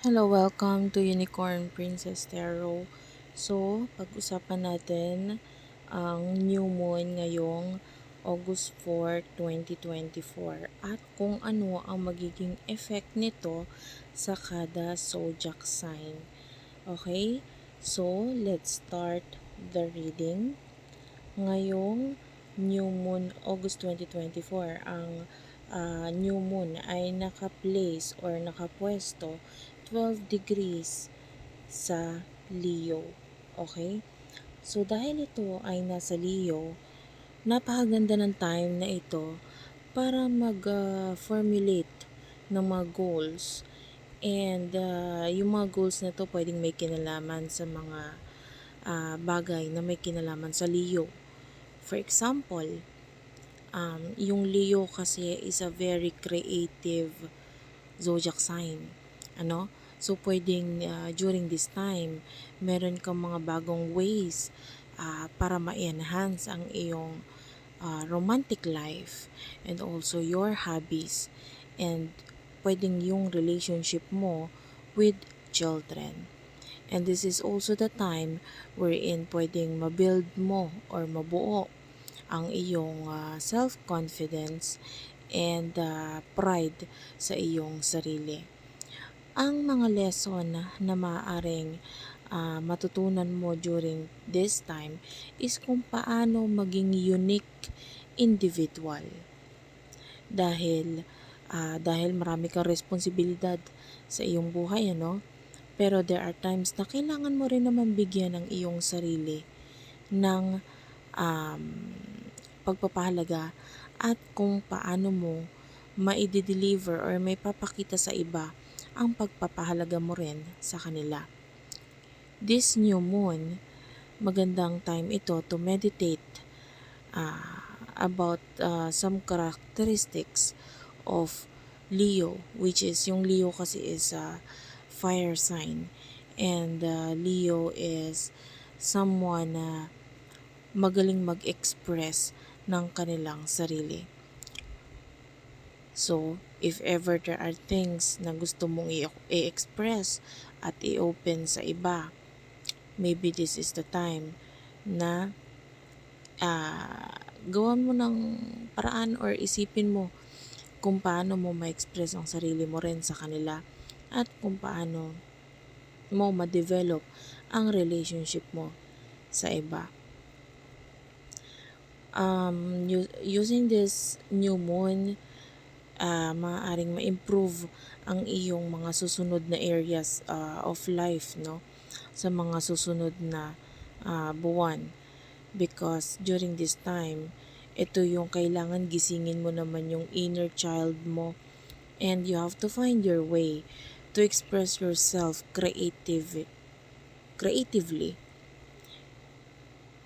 Hello, welcome to Unicorn Princess Tarot. So, pag-usapan natin ang new moon ngayong August 4, 2024 at kung ano ang magiging effect nito sa kada zodiac sign. Okay? So, let's start the reading. Ngayong new moon August 2024, ang new moon ay naka-place or nakapwesto 12 degrees sa Leo. Okay? So, dahil ito ay nasa Leo, napakaganda ng time na ito para mag-formulate ng mga goals. And yung mga goals na to pwedeng may kinalaman sa mga bagay na may kinalaman sa Leo. For example, yung Leo kasi is a very creative zodiac sign. Ano? So, pwedeng during this time, meron kang mga bagong ways para ma-enhance ang iyong romantic life and also your hobbies and pwedeng yung relationship mo with children. And this is also the time wherein pwedeng mabuild mo or mabuo ang iyong self-confidence and pride sa iyong sarili. Ang mga lesson na maaaring matutunan mo during this time is kung paano maging unique individual. Dahil marami kang responsibilidad sa iyong buhay, ano? Pero there are times na kailangan mo rin naman bigyan ng iyong sarili ng um, pagpapahalaga at kung paano mo maide-deliver or may papakita sa iba ang pagpapahalaga mo rin sa kanila. This new moon, magandang time ito to meditate about some characteristics of Leo, which is yung Leo kasi is a fire sign and Leo is someone na magaling mag-express ng kanilang sarili. So, if ever there are things na gusto mong i-express at i-open sa iba, maybe this is the time na gawan mo ng paraan or isipin mo kung paano mo ma-express ang sarili mo rin sa kanila at kung paano mo ma-develop ang relationship mo sa iba. Using this new moon, maaaring ma-improve ang iyong mga susunod na areas of life, no? Sa mga susunod na buwan. Because during this time, ito yung kailangan gisingin mo naman yung inner child mo. And you have to find your way to express yourself creatively.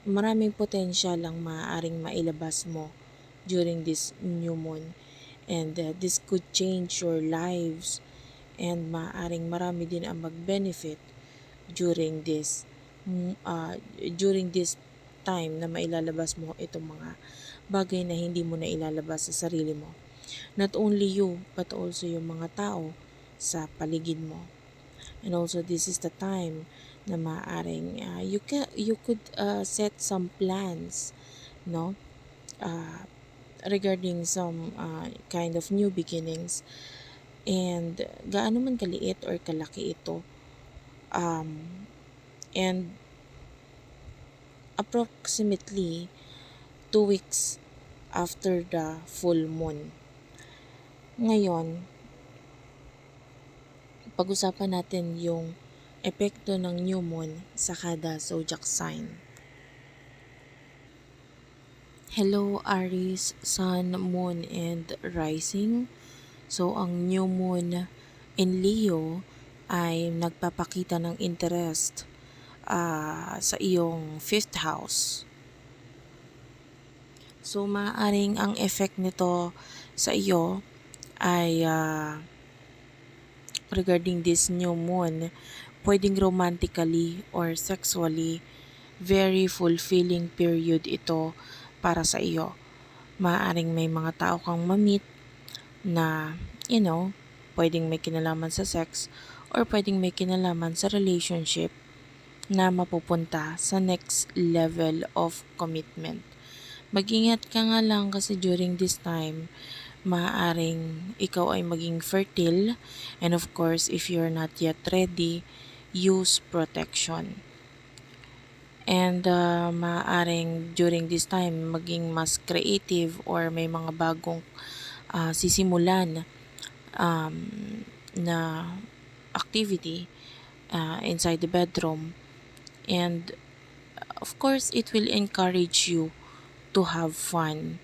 Maraming potensyal ang maaaring mailabas mo during this new moon. And this could change your lives and maaaring marami din ang mag-benefit during this time na mailalabas mo itong mga bagay na hindi mo na ilalabas sa sarili mo. Not only you, but also yung mga tao sa paligid mo. And also this is the time na maaaring you could set some plans, no? Regarding some kind of new beginnings. And gaano man kaliit or kalaki ito, and approximately 2 weeks after the full moon. Ngayon, pag-usapan natin yung epekto ng new moon sa kada zodiac sign. Hello Aries, Sun, Moon, and Rising. So, ang new moon in Leo ay nagpapakita ng interest sa iyong 5th house. So, maaaring ang effect nito sa iyo ay regarding this new moon, pwedeng romantically or sexually, very fulfilling period ito para sa iyo. Maaaring may mga tao kang ma-meet na, pwedeng may kinalaman sa sex or pwedeng may kinalaman sa relationship na mapupunta sa next level of commitment. Mag-ingat ka nga lang kasi during this time, maaaring ikaw ay maging fertile, and of course, if you're not yet ready, use protection. And maaaring during this time maging mas creative or may mga bagong sisimulan um, na activity inside the bedroom, and of course it will encourage you to have fun.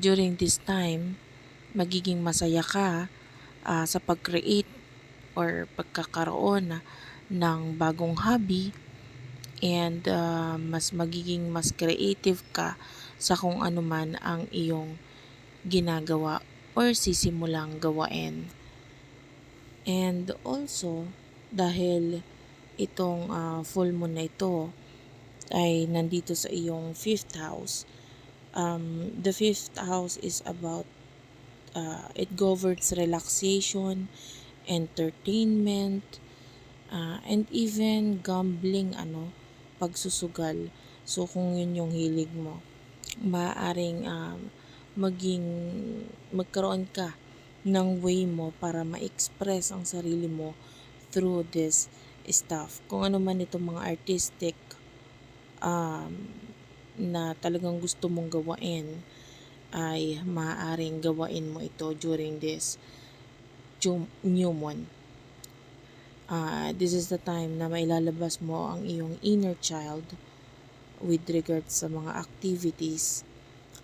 During this time magiging masaya ka sa pag-create or pagkakaroon ng bagong hobby, and mas magiging mas creative ka sa kung ano man ang iyong ginagawa or sisimulang gawain. And also, dahil itong full moon na ito ay nandito sa iyong 5th house, the 5th house is about, it governs relaxation, entertainment, and even gambling, pagsusugal. So kung yun yung hilig mo, maaaring magkaroon ka ng way mo para ma-express ang sarili mo through this stuff. Kung ano man itong mga artistic na talagang gusto mong gawain, ay maaaring gawain mo ito during this new moon. This is the time na mailalabas mo ang iyong inner child with regards sa mga activities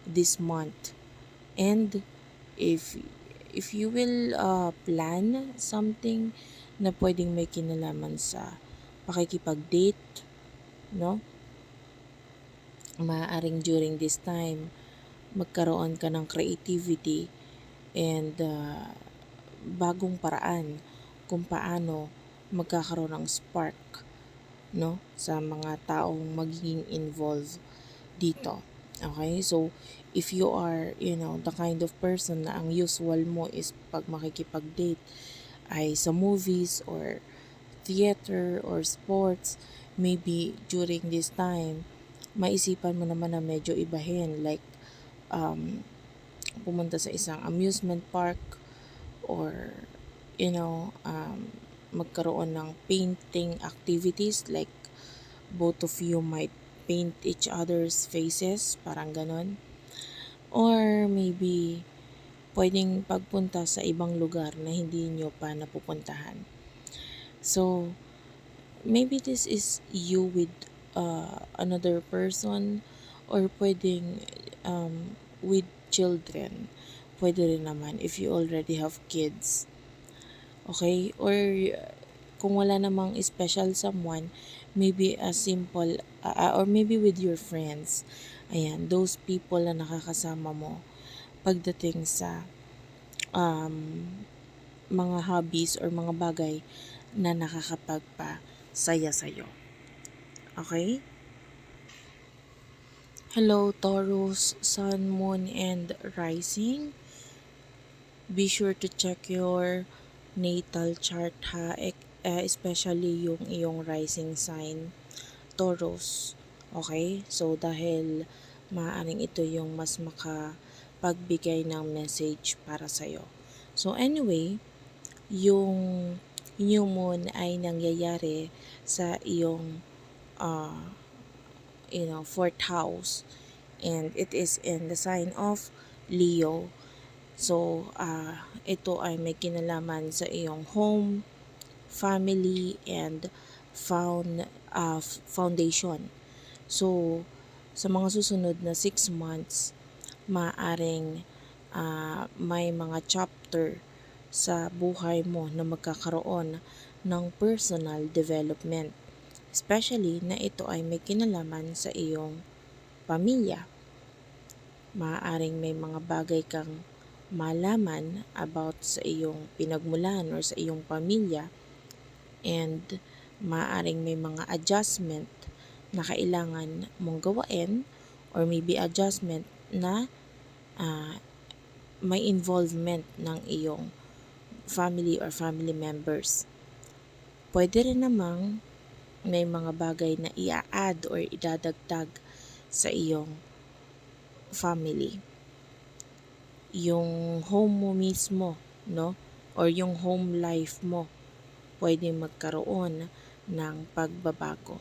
this month. And if you will plan something na pwedeng may kinalaman sa pakikipag-date, no? Maaaring during this time magkaroon ka ng creativity and bagong paraan kung paano magkakaroon ng spark, no, sa mga taong magiging involved dito. Okay, so if you are, the kind of person na ang usual mo is pag makikipag-date ay sa movies or theater or sports, maybe during this time maisipan mo naman na medyo ibahin, like pumunta sa isang amusement park, or magkaroon ng painting activities, like both of you might paint each other's faces, parang ganon. Or maybe pwedeng pagpunta sa ibang lugar na hindi nyo pa napupuntahan. So maybe this is you with another person, or pwedeng with children. Pwede rin naman if you already have kids. Okay? Or kung wala namang special someone, maybe a simple, or maybe with your friends. Ayan, those people na nakakasama mo pagdating sa mga hobbies or mga bagay na nakakapagpasaya sa'yo. Okay? Hello, Taurus, Sun, Moon, and Rising. Be sure to check your natal chart ha, especially yung iyong rising sign, Taurus. Okay? So dahil maaaring ito yung mas makapagbigay ng message para sa'yo. So anyway, yung new moon ay nangyayari sa iyong 4th house, and it is in the sign of Leo. So, ito ay may kinalaman sa iyong home, family, and foundation. So, sa mga susunod na 6 months, maaring may mga chapter sa buhay mo na magkakaroon ng personal development. Especially na ito ay may kinalaman sa iyong pamilya. Maaaring may mga bagay kang malaman about sa iyong pinagmulan or sa iyong pamilya, and maaaring may mga adjustment na kailangan mong gawain, or maybe adjustment na may involvement ng iyong family or family members. Pwede rin namang may mga bagay na i-add or idadagdag sa iyong family. Yung home mo mismo, no? Or yung home life mo, pwede magkaroon ng pagbabago.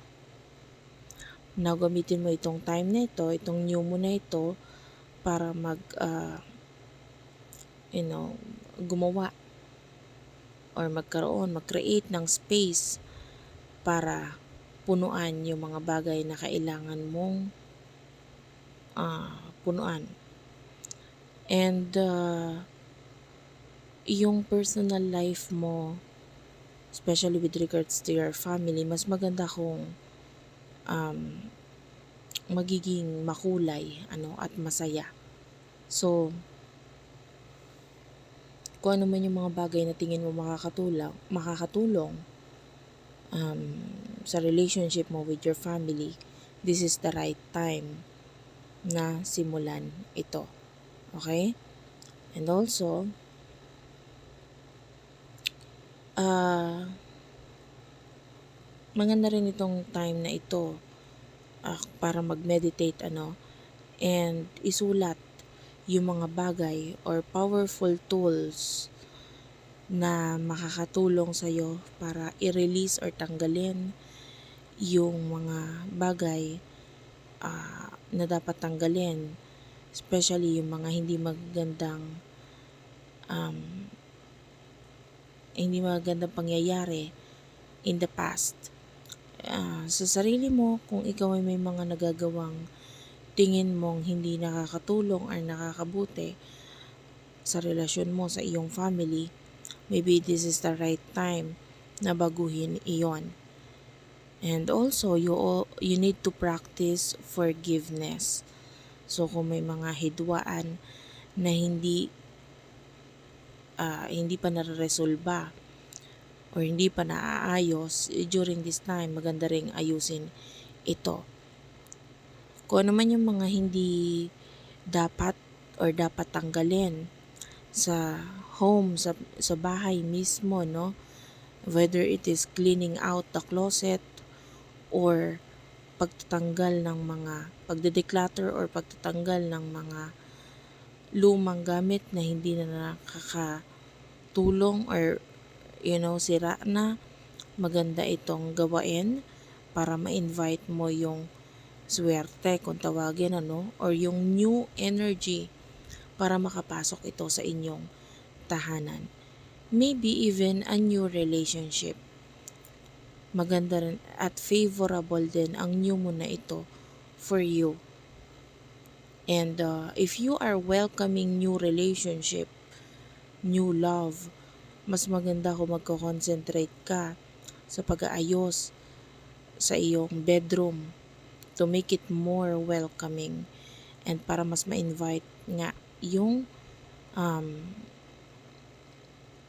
Now, gamitin mo itong time na ito, itong new mo na ito, para gumawa or mag-create ng space para punuan yung mga bagay na kailangan mong punuan. And yung personal life mo, especially with regards to your family, mas maganda kung magiging makulay at masaya. So, kung ano man yung mga bagay na tingin mo makakatulong sa relationship mo with your family, this is the right time na simulan ito. Okay? And also, maganda rin itong time na ito para mag-meditate and isulat yung mga bagay or powerful tools na makakatulong sa'yo para i-release or tanggalin yung mga bagay na dapat tanggalin, especially yung mga hindi magandang pangyayari in the past. Sa sarili mo, kung ikaw ay may mga nagagawang tingin mong hindi nakakatulong or nakakabuti sa relasyon mo sa iyong family, maybe this is the right time na baguhin iyon. And also, you need to practice forgiveness. So, kung may mga hidwaan na hindi pa nare-resolba or hindi pa naaayos during this time, maganda ring ayusin ito. Kung ano man yung mga hindi dapat or dapat tanggalin sa home, sa bahay mismo, no? Whether it is cleaning out the closet or pagde-declutter or pagtatanggal ng mga lumang gamit na hindi na nakakatulong or sira na, maganda itong gawain para ma-invite mo yung swerte kung tawagin or yung new energy para makapasok ito sa inyong tahanan. Maybe even a new relationship. Maganda rin at favorable din ang new moon na ito for you. And if you are welcoming new relationship, new love, mas maganda kung magko-concentrate ka sa pag-aayos sa iyong bedroom to make it more welcoming and para mas ma-invite nga yung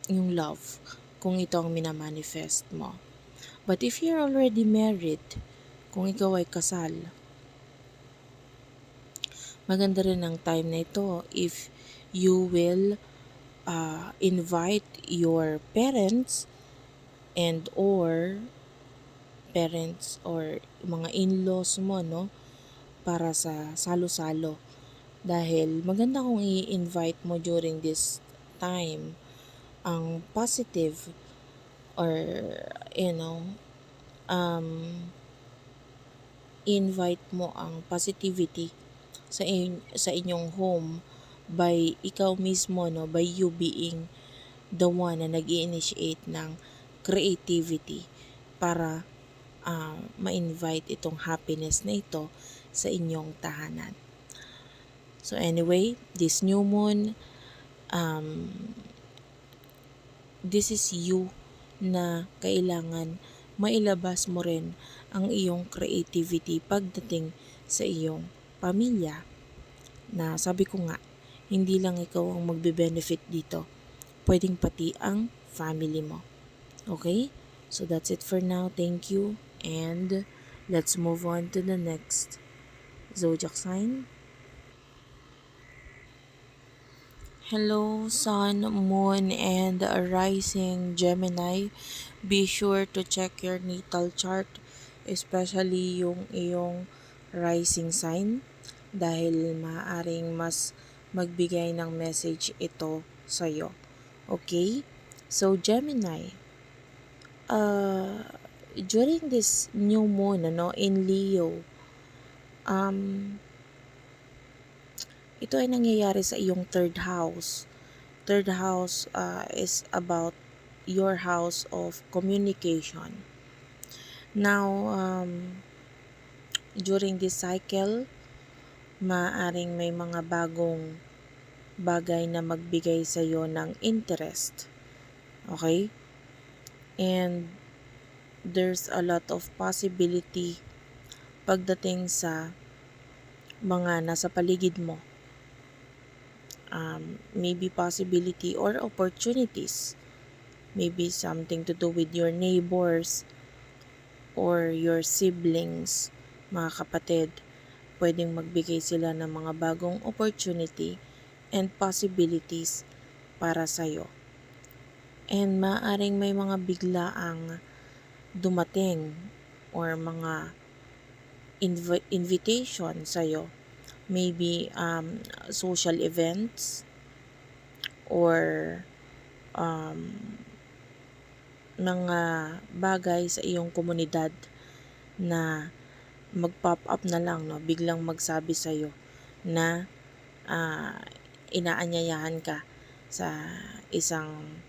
love kung ito ang minamanifest mo. But if you're already married, kung ikaw ay kasal, maganda rin ang time na ito if you will invite your parents or mga in-laws mo para sa salo-salo, dahil maganda kung i-invite mo during this time ang positive or invite mo ang positivity sa inyong home by ikaw mismo, by you being the one na nag-i-initiate ng creativity para ma-invite itong happiness na ito sa inyong tahanan. So anyway, this new moon, this is you na kailangan mailabas mo rin ang iyong creativity pagdating sa iyong pamilya. Na sabi ko nga, hindi lang ikaw ang magbe-benefit dito, pwedeng pati ang family mo. Okay? So that's it for now. Thank you. And let's move on to the next zodiac sign. Hello, Sun, Moon, and Rising Gemini. Be sure to check your natal chart, especially yung iyong rising sign, dahil maaaring mas magbigay ng message ito sa'yo. Okay? So, Gemini, uh, during this new moon, in Leo, um, ito ay nangyayari sa iyong third house. Third house is about your house of communication. Now, during this cycle, maaring may mga bagong bagay na magbigay sa iyo ng interest. Okay? And there's a lot of possibility pagdating sa mga nasa paligid mo. Maybe possibility or opportunities. Maybe something to do with your neighbors or your siblings, mga kapatid. Pwedeng magbigay sila ng mga bagong opportunity and possibilities para sa'yo. And maaring may mga biglaang dumating or mga invitation sa'yo. Maybe social events or mga bagay sa iyong komunidad na mag-pop up na lang, no? Biglang magsabi sa'yo na inaanyayahan ka sa isang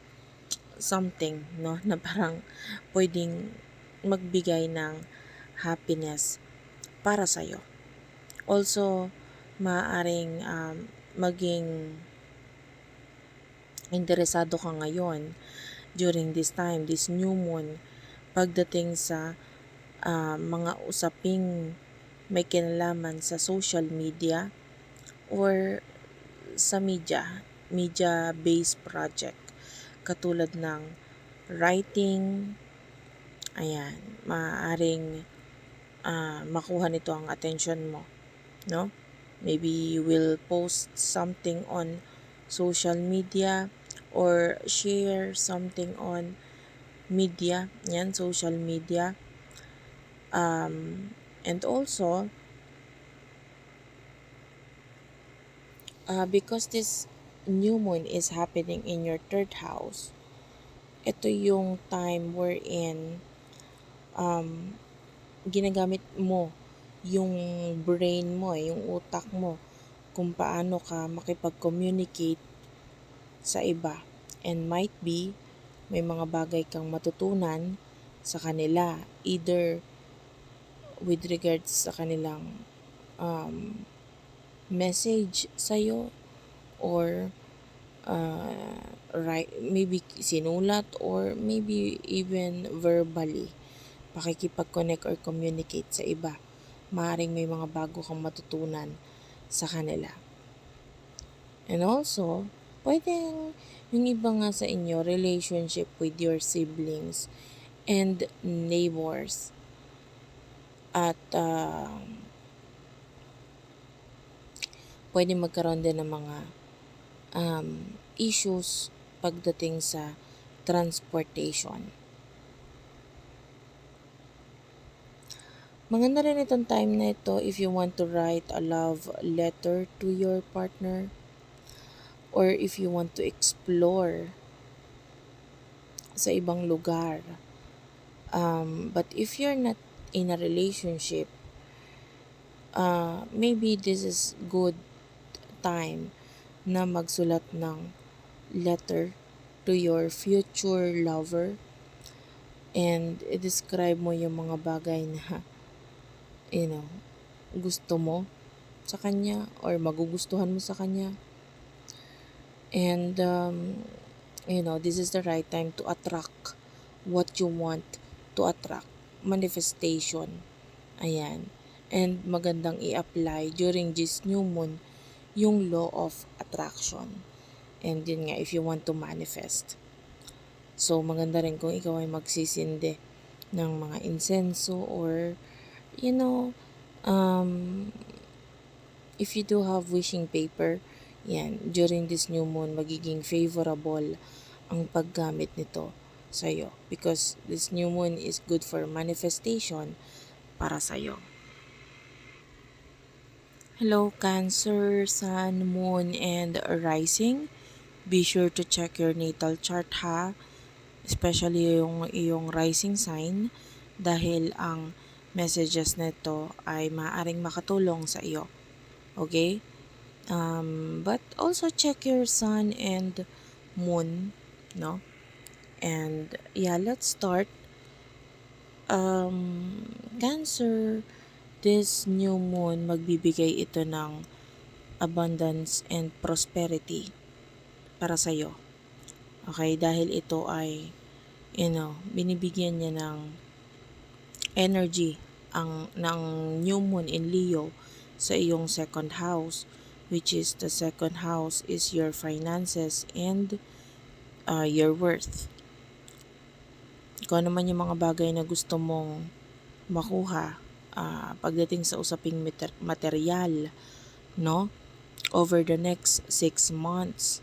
something, no? Na parang pwedeng magbigay ng happiness para sa'yo. Also, maaaring maging interesado ka ngayon during this time, this new moon, pagdating sa mga usaping may kinalaman sa social media or sa media-based project. Katulad ng writing, ayan, maaaring makuha nito ang attention mo, no? Maybe you will post something on social media or share something on media, yan, social media. And also, because this new moon is happening in your third house, ito yung time wherein ginagamit mo yung brain mo, yung utak mo, kung paano ka makipag-communicate sa iba. And might be, may mga bagay kang matutunan sa kanila, either with regards sa kanilang message sa'yo or maybe sinulat or maybe even verbally pakikipag-connect or communicate sa iba. Maaaring may mga bago kang matutunan sa kanila. And also, pwedeng yung iba nga sa inyo, relationship with your siblings and neighbors. At pwede magkaroon din ng mga issues pagdating sa transportation. Maganda rin itong time na ito if you want to write a love letter to your partner or if you want to explore sa ibang lugar. But if you're not in a relationship, maybe this is good time na magsulat ng letter to your future lover and i-describe mo yung mga bagay na gusto mo sa kanya or magugustuhan mo sa kanya. And this is the right time to attract what you want to attract. Manifestation. Ayan. And magandang i-apply during this new moon yung law of attraction. And yun nga, if you want to manifest. So, maganda rin kung ikaw ay magsisindi ng mga insenso or, if you do have wishing paper, Yan, during this new moon, magiging favorable ang paggamit nito sa'yo. Because this new moon is good for manifestation para sa'yo. Hello, Cancer, Sun, Moon, and Rising. Be sure to check your natal chart ha, especially yung iyong rising sign dahil ang messages nito ay maaaring makatulong sa iyo. Okay? But also check your sun and moon, no? And yeah, let's start. Cancer, this new moon, magbibigay ito ng abundance and prosperity para sa'yo. Okay? Dahil ito ay, binibigyan niya ng energy ng new moon in Leo sa iyong second house, which is the second house is your finances and your worth. Kung ano man yung mga bagay na gusto mong makuha pagdating sa usaping material, no? Over the next 6 months,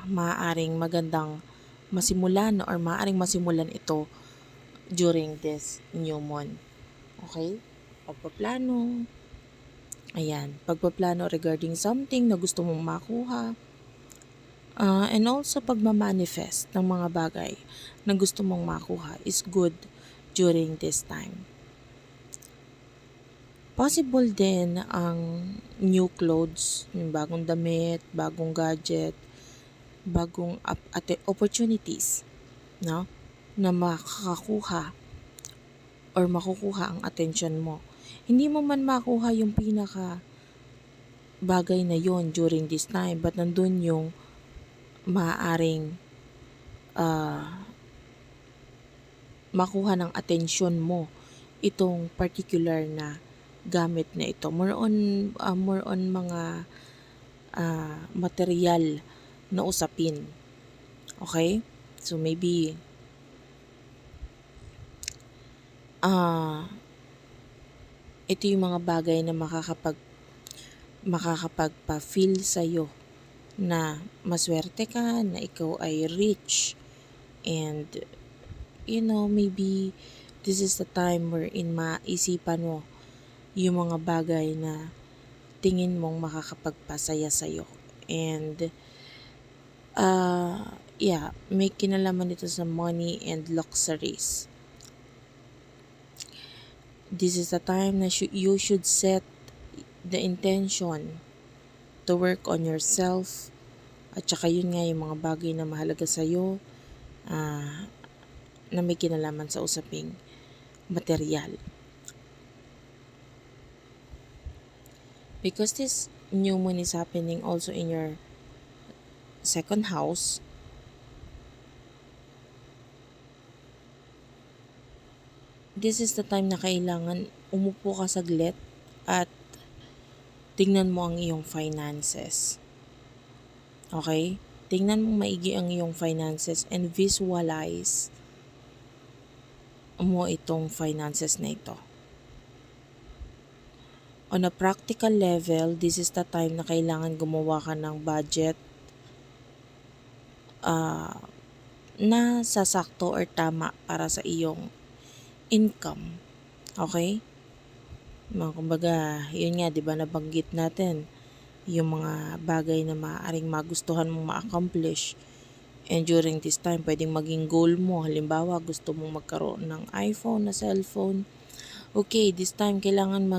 maaaring magandang masimulan or maaaring masimulan ito during this new moon. Okay? Pagpaplano. Ayan. Pagpaplano regarding something na gusto mong makuha. And also pagmamanifest ng mga bagay na gusto mong makuha is good during this time. Possible din ang new clothes, yung bagong damit, bagong gadget, bagong opportunities, no? Na makakakuha or makukuha ang attention mo. Hindi mo man makuha yung pinaka bagay na yon during this time, but nandun yung maaaring makuha ng atensyon mo itong particular na gamit na ito. More on mga material na usapin. Okay? So maybe ito yung mga bagay na makakapagpa-feel sa'yo na maswerte ka, na ikaw ay rich, and maybe this is the time wherein maisipan mo yung mga bagay na tingin mong makakapagpasaya sa'yo. And may kinalaman ito sa money and luxuries. This is the time na you should set the intention to work on yourself. At saka yun nga yung mga bagay na mahalaga sa'yo na may kinalaman sa usaping material. Because this new moon is happening also in your second house, this is the time na kailangan umupo ka saglit at tingnan mo ang iyong finances. Okay? Tingnan mo maigi ang iyong finances and visualize mo itong finances na ito. On a practical level, this is the time na kailangan gumawa ka ng budget na sasakto or tama para sa iyong income. Okay? Kumbaga, yun nga, di ba nabanggit natin yung mga bagay na maaaring magustuhan mong ma-accomplish. And during this time, pwedeng maging goal mo. Halimbawa, gusto mong magkaroon ng iPhone na cellphone. Okay, this time kailangan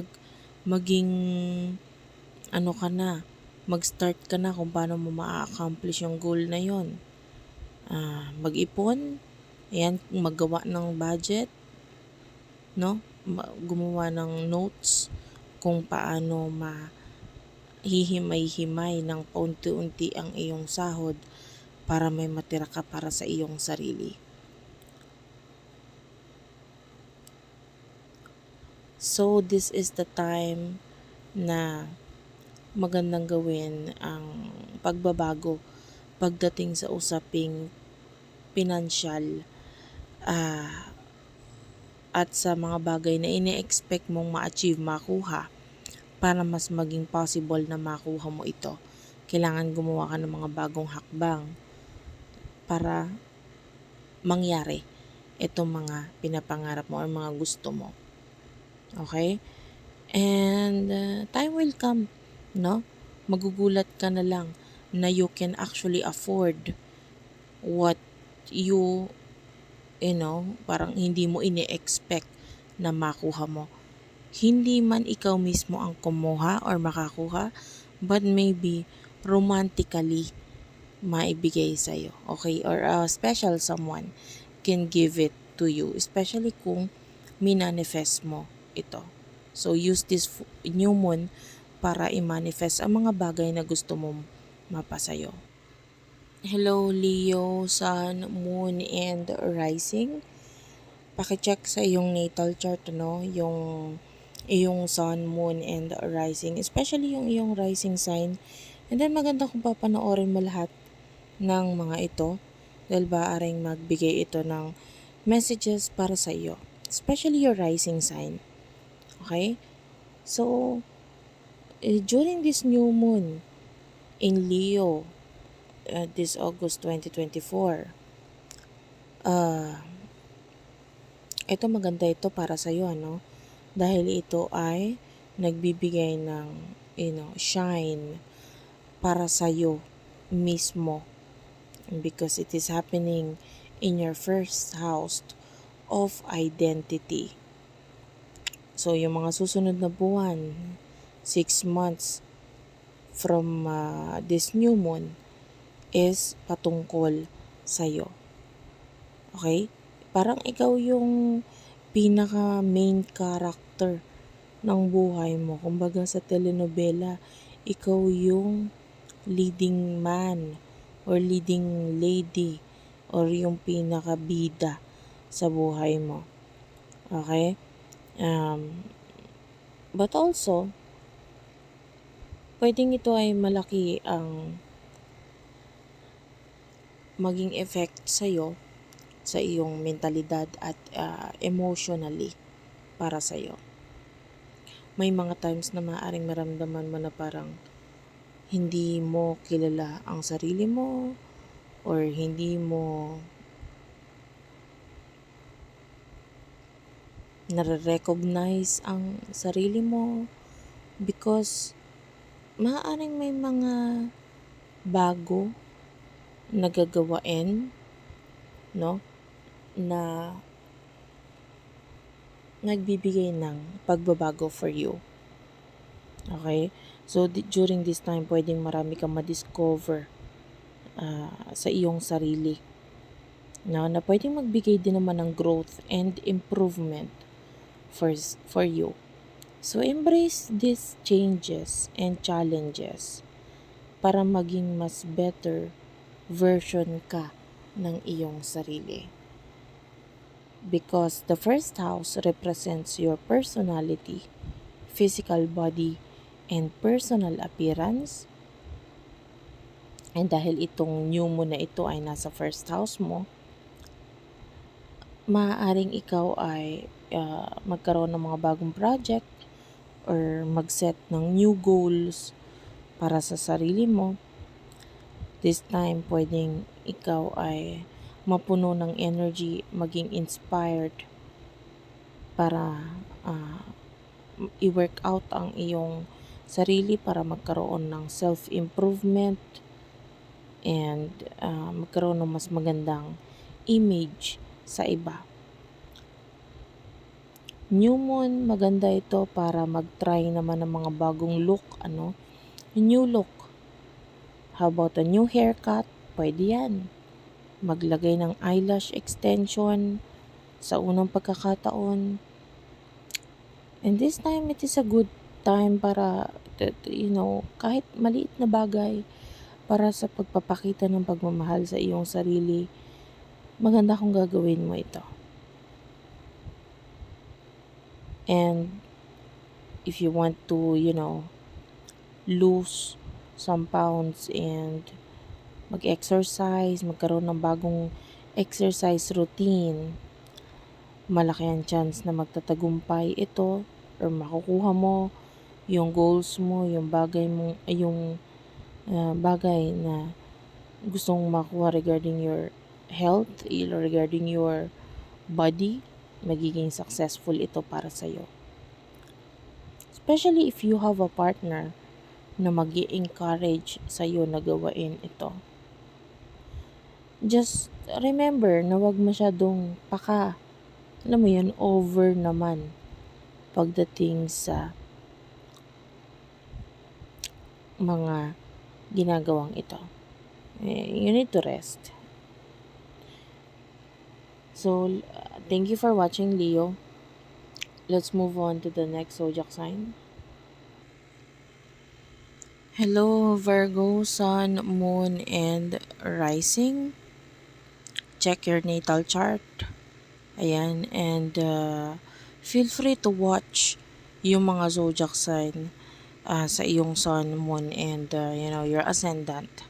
mag-start ka na kung paano mo ma-accomplish yung goal na yon. Mag-ipon, ayan, maggawa ng budget, no? Gumawa ng notes kung paano hihimay-himay ng paunti-unti ang iyong sahod para may matira ka para sa iyong sarili. So, this is the time na magandang gawin ang pagbabago pagdating sa usaping pinansyal at sa mga bagay na ini-expect mong ma-achieve, makuha para mas maging possible na makuha mo ito. Kailangan gumawa ka ng mga bagong hakbang para mangyari itong mga pinapangarap mo or mga gusto mo. Okay? And time will come, no? Magugulat ka na lang na you can actually afford what you parang hindi mo ini-expect na makuha mo. Hindi man ikaw mismo ang kumuha or makakuha, but maybe romantically maibigay sa'yo. Okay? Or a special someone can give it to you. Especially kung minanifest mo ito. So, use this new moon para i-manifest ang mga bagay na gusto mong mapasayo. Hello Leo, Sun, Moon, and Rising. Pakicheck sa iyong natal chart, yung iyong Sun, Moon, and Rising. Especially yung iyong rising sign. And then maganda kung papanoorin mo lahat ng mga ito. Dahil baaring magbigay ito ng messages para sa iyo. Especially your rising sign. Okay? So, during this new moon in Leo, this August 2024, ito maganda ito para sa iyo, dahil ito ay nagbibigay ng, shine para sa iyo mismo, because it is happening in your first house of identity. So, yung mga susunod na buwan, 6 months from this new moon is patungkol sa'yo. Okay? Parang ikaw yung pinaka main character ng buhay mo. Kumbaga sa telenovela, ikaw yung leading man or leading lady or yung pinaka bida sa buhay mo. Okay? But also, pwedeng ito ay malaki ang maging effect sa'yo, sa iyong mentalidad at emotionally para sa'yo. May mga times na maaaring maramdaman mo na parang hindi mo kilala ang sarili mo or hindi mo nare-recognize ang sarili mo because maaaring may mga bago na gagawain, na nagbibigay ng pagbabago for you. Okay? So, during this time, pwedeng marami kang ma-discover sa iyong sarili. Na pwedeng magbigay din naman ng growth and improvement for you. So, embrace these changes and challenges para maging mas better version ka ng iyong sarili. Because the first house represents your personality, physical body, and personal appearance. And dahil itong new moon na ito ay nasa first house mo, maaaring ikaw ay magkaroon ng mga bagong project or mag-set ng new goals para sa sarili mo. This time, pwedeng ikaw ay mapuno ng energy, maging inspired para i-work out ang iyong sarili para magkaroon ng self-improvement and magkaroon ng mas magandang image sa iba. New moon, maganda ito para mag-try naman ng mga bagong look, new look. How about a new haircut? Pwede yan. Maglagay ng eyelash extension sa unang pagkakataon. And this time, it is a good time para, kahit maliit na bagay para sa pagpapakita ng pagmamahal sa iyong sarili, maganda kung gagawin mo ito. And if you want to, lose some pounds and mag-exercise, magkaroon ng bagong exercise routine, malaki ang chance na magtatagumpay ito or makukuha mo yung goals mo, yung bagay mo, yung bagay na gustong makuha regarding your health, regarding your body, magiging successful ito para sa'yo. Especially if you have a partner na mag encourage sa'yo na gawain ito. Just remember na wag masyadong alam mo yun, over naman pagdating sa mga ginagawang ito. You need to rest. So, thank you for watching, Leo. Let's move on to the next zodiac sign. Hello, Virgo, Sun, Moon, and Rising. Check your natal chart. Ayan, and feel free to watch yung mga zodiac sign sa iyong Sun, Moon, and your ascendant.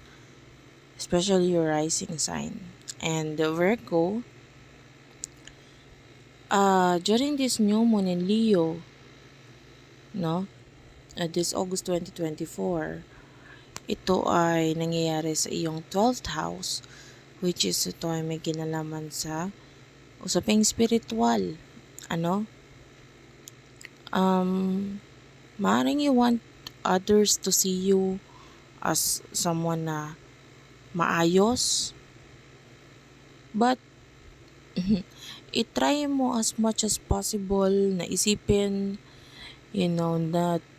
Especially your rising sign. And Virgo, during this new moon in Leo, no, this August 2024, ito ay nangyayari sa iyong 12th house, which is ito ay may kinalaman sa usaping spiritual. Maaaring you want others to see you as someone na maayos, but i-try mo as much as possible na isipin,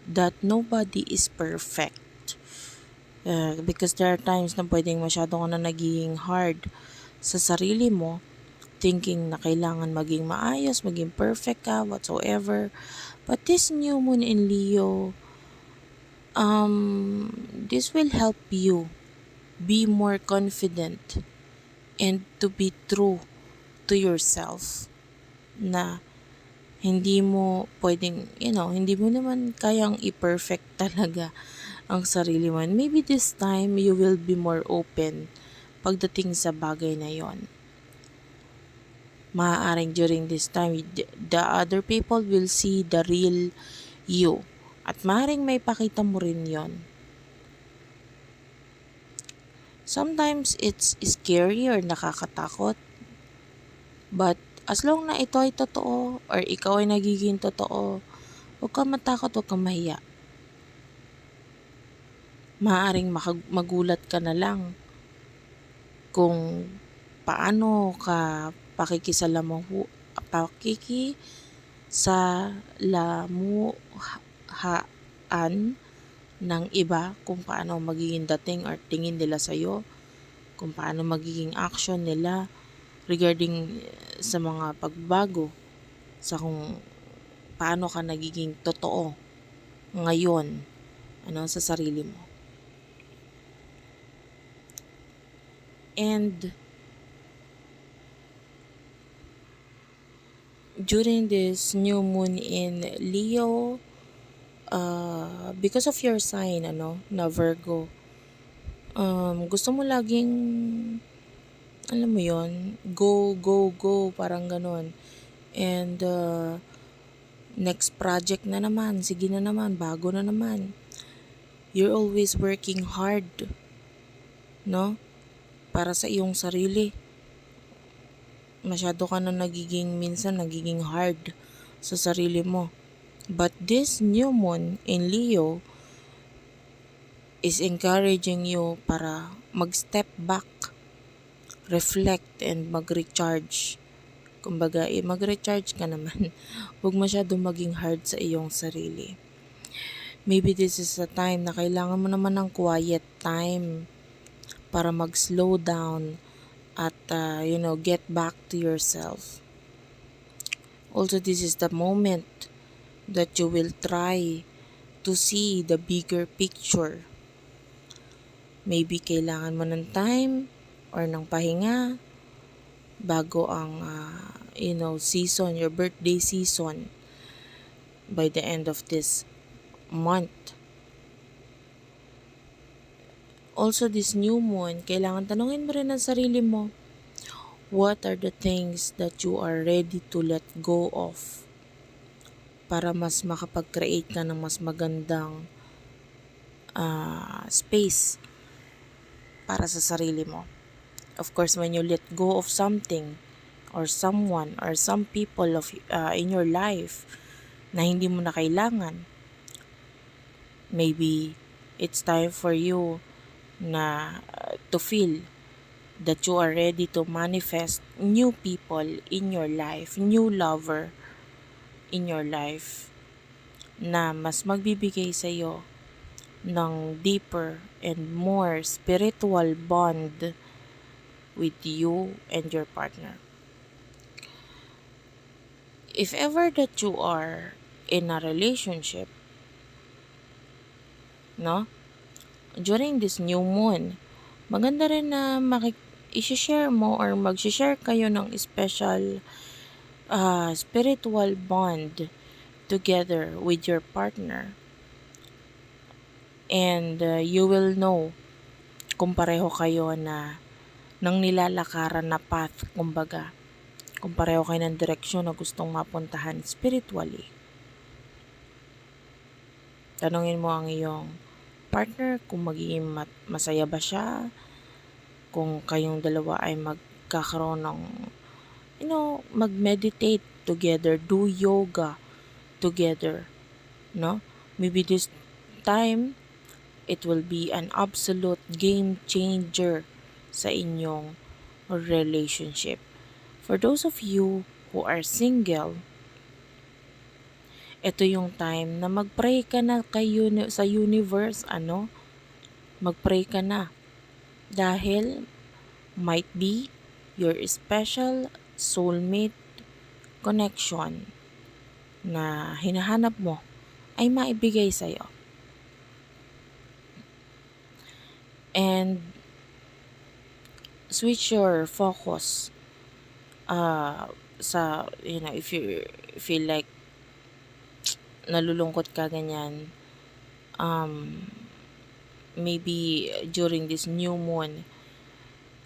that nobody is perfect. Because there are times na pwedeng masyado ka na naging hard sa sarili mo, thinking na kailangan maging maayos, maging perfect ka, whatsoever. But this new moon in Leo, this will help you be more confident and to be true to yourself, na hindi mo pwedeng, hindi mo naman kayang i-perfect talaga ang sarili mo. And maybe this time, you will be more open pagdating sa bagay na yon. Maaaring during this time, the other people will see the real you. At maaaring may pakita mo rin yon. Sometimes, it's scary or nakakatakot. But, as long na ito ay totoo, or ikaw ay nagiging totoo, huwag kang matakot, huwag kang mahiya. Maaaring magulat ka na lang kung paano ka pakikisalamuhaan ng iba, kung paano magiging dating or tingin nila sa'yo, kung paano magiging action nila regarding sa mga pagbago, sa kung paano ka nagiging totoo ngayon sa sarili mo. And during this new moon in Leo, because of your sign, na Virgo, gusto mo laging, alam mo yon, go, go, go, parang ganon. And next project na naman, sige na naman, bago na naman. You're always working hard, para sa iyong sarili. Masyado ka na minsan nagiging hard sa sarili mo. But this new moon in Leo is encouraging you para mag-step back, reflect, and mag-recharge. Kumbaga, mag-recharge ka naman. Huwag masyado maging hard sa iyong sarili. Maybe this is a time na kailangan mo naman ng quiet time para mag-slow down at get back to yourself. Also, this is the moment that you will try to see the bigger picture. Maybe kailangan mo ng time or ng pahinga bago ang season, your birthday season, by the end of this month. Also, this new moon, kailangan tanungin mo rin ang sarili mo, what are the things that you are ready to let go of? para mas makapag-create ka ng mas magandang space para sa sarili mo. Of course, when you let go of something or someone or some people in your life na hindi mo na kailangan, maybe it's time for you na to feel that you are ready to manifest new people in your life, new lover in your life na mas magbibigay sa iyo ng deeper and more spiritual bond with you and your partner. If ever that you are in a relationship, no? During this new moon, maganda rin na i-share mo or mag-share kayo ng special spiritual bond together with your partner. And you will know kung pareho kayo na ng nilalakaran na path, kumbaga. Kung pareho kayo ng direksyon na gustong mapuntahan spiritually. Tanungin mo ang iyong partner kung magiging masaya ba siya, kung kayong dalawa ay magkakaroon ng, mag-meditate together, do yoga together, no? Maybe this time, it will be an absolute game changer sa inyong relationship. For those of you who are single, ito yung time na mag-pray ka na sa universe, mag-pray ka na. Dahil might be your special soulmate connection na hinahanap mo ay maibigay sa'yo. And switch your focus sa, if you feel like nalulungkot ka ganyan, maybe during this new moon,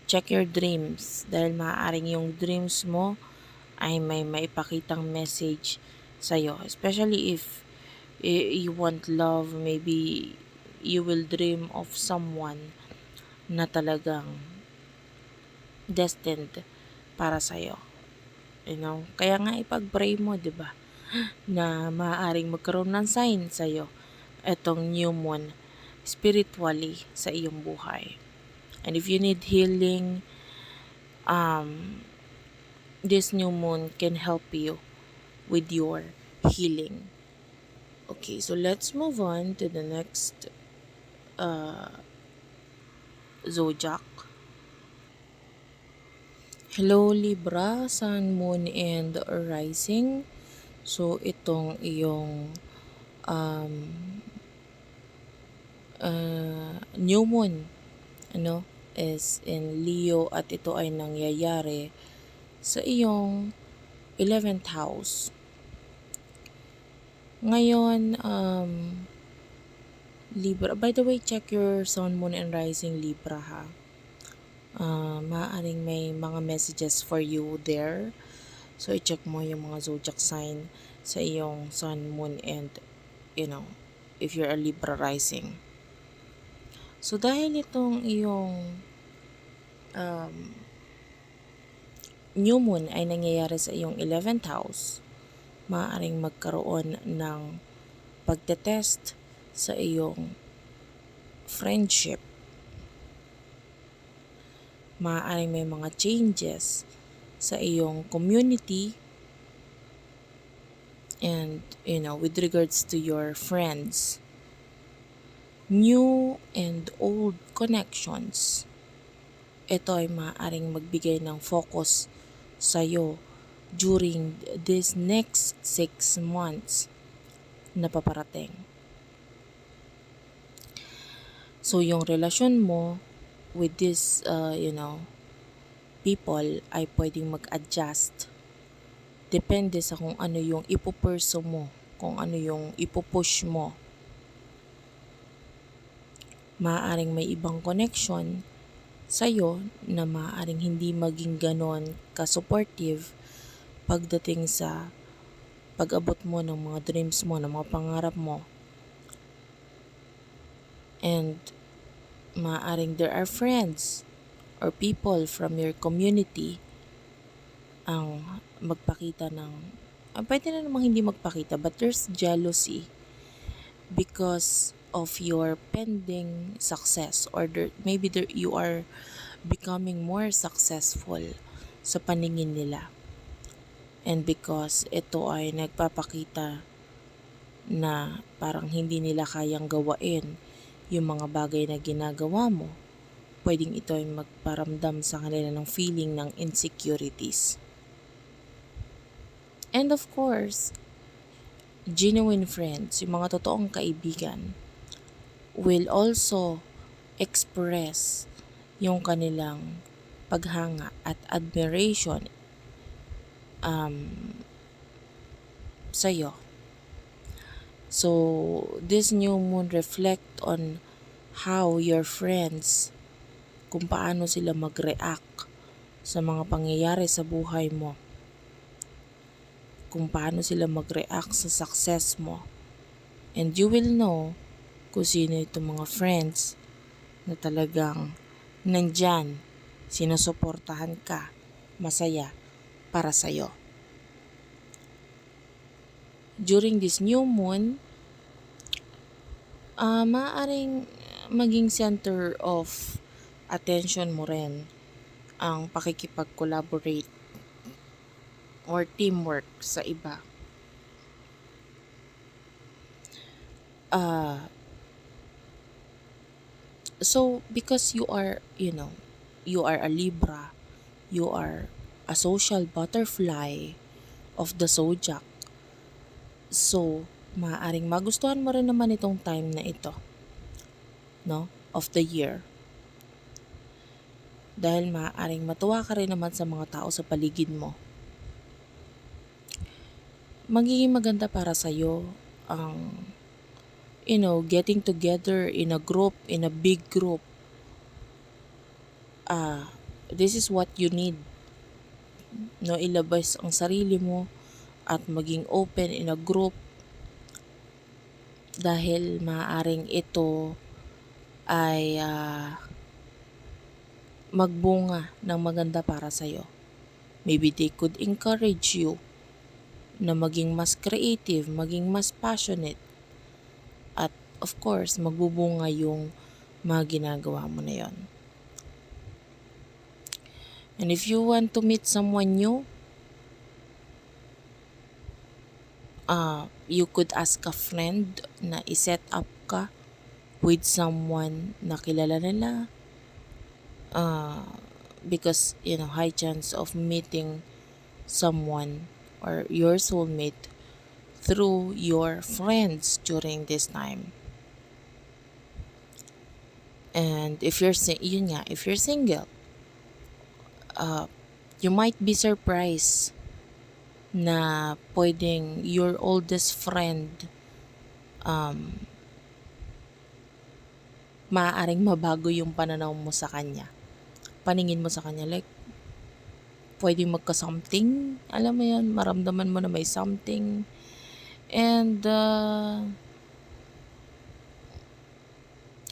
check your dreams dahil maaaring yung dreams mo ay may maipakitang message sa'yo. Especially if you want love, maybe you will dream of someone na talagang destined para sa'yo. Kaya nga ipag-pray mo, 'di ba? Na maaaring magkaroon ng sign sa'yo etong new moon spiritually sa iyong buhay. And if you need healing, this new moon can help you with your healing. Okay, so let's move on to the next zodiac. Hello Libra, Sun, Moon, and Rising. So, itong iyong new moon, is in Leo at ito ay nangyayari sa iyong 11th house. Ngayon, Libra, by the way, check your Sun, Moon, and Rising Libra ha. Maaaring may mga messages for you there. So, i-check mo yung mga zodiac sign sa iyong Sun, Moon, and, if you're a Libra rising. So, dahil itong iyong new moon ay nangyayari sa iyong 11th house, maaaring magkaroon ng pagtetest sa iyong friendship. Maaaring may mga changes sa iyong community and, with regards to your friends. New and old connections. Ito ay maaaring magbigay ng focus sa'yo during this next 6 months na paparating. So, yung relasyon mo with this, people ay pwedeng mag-adjust. Depende sa kung ano yung ipupursue mo, kung ano yung ipupush mo. Maaaring may ibang connection sa'yo na maaaring hindi maging ganon ka-supportive pagdating sa pag-abot mo ng mga dreams mo, ng mga pangarap mo. And maaring there are friends or people from your community ang magpakita ng pwede na namang hindi magpakita, but there's jealousy because of your pending success, or you are becoming more successful sa paningin nila. And because ito ay nagpapakita na parang hindi nila kayang gawain yung mga bagay na ginagawa mo, pwedeng ito ay magparamdam sa kanila ng feeling ng insecurities. And of course, genuine friends, yung mga totoong kaibigan, will also express yung kanilang paghanga at admiration sa'yo. So, this new moon reflect on how your friends, kung paano sila mag-react sa mga pangyayari sa buhay mo, kung paano sila mag-react sa success mo. And you will know kung sino itong mga friends na talagang nandyan, sinusuportahan ka, masaya para sa'yo. During this new moon, maaaring maging center of attention mo rin ang pakikipag-collaborate or teamwork sa iba. So, because you are a Libra, you are a social butterfly of the zodiac. So, maaaring magustuhan mo rin naman itong time na ito, no, of the year. Dahil maaaring matuwa ka rin naman sa mga tao sa paligid mo. Magiging maganda para sa'yo ang getting together in a group, in a big group. This is what you need. No, ilabas ang sarili mo at maging open in a group, dahil maaaring ito ay magbunga ng maganda para sa'yo. Maybe they could encourage you na maging mas creative, maging mas passionate. At of course, magbubunga yung mga ginagawa mo na yon. And if you want to meet someone new, you could ask a friend na i-set up ka with someone na kilala nila. Because, high chance of meeting someone or your soulmate through your friends during this time. And if you're single, you might be surprised na pwedeng your oldest friend maaaring mabago yung pananaw mo sa kanya, paningin mo sa kanya, like pwedeng magka-something, alam mo yun, maramdaman mo na may something. And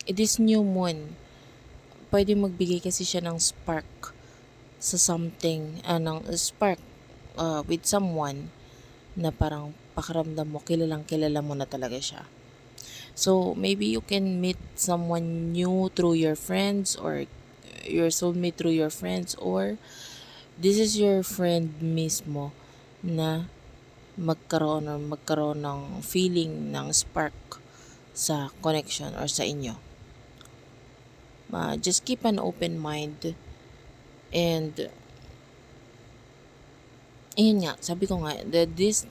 this new moon, pwedeng magbigay kasi siya ng spark sa something, with someone na parang pakiramdam mo, kilalang kilala mo na talaga siya. So, maybe you can meet someone new through your friends, or your soulmate through your friends, or this is your friend mismo na magkaroon ng feeling ng spark sa connection or sa inyo. Just keep an open mind. And yun nga, sabi ko nga, that this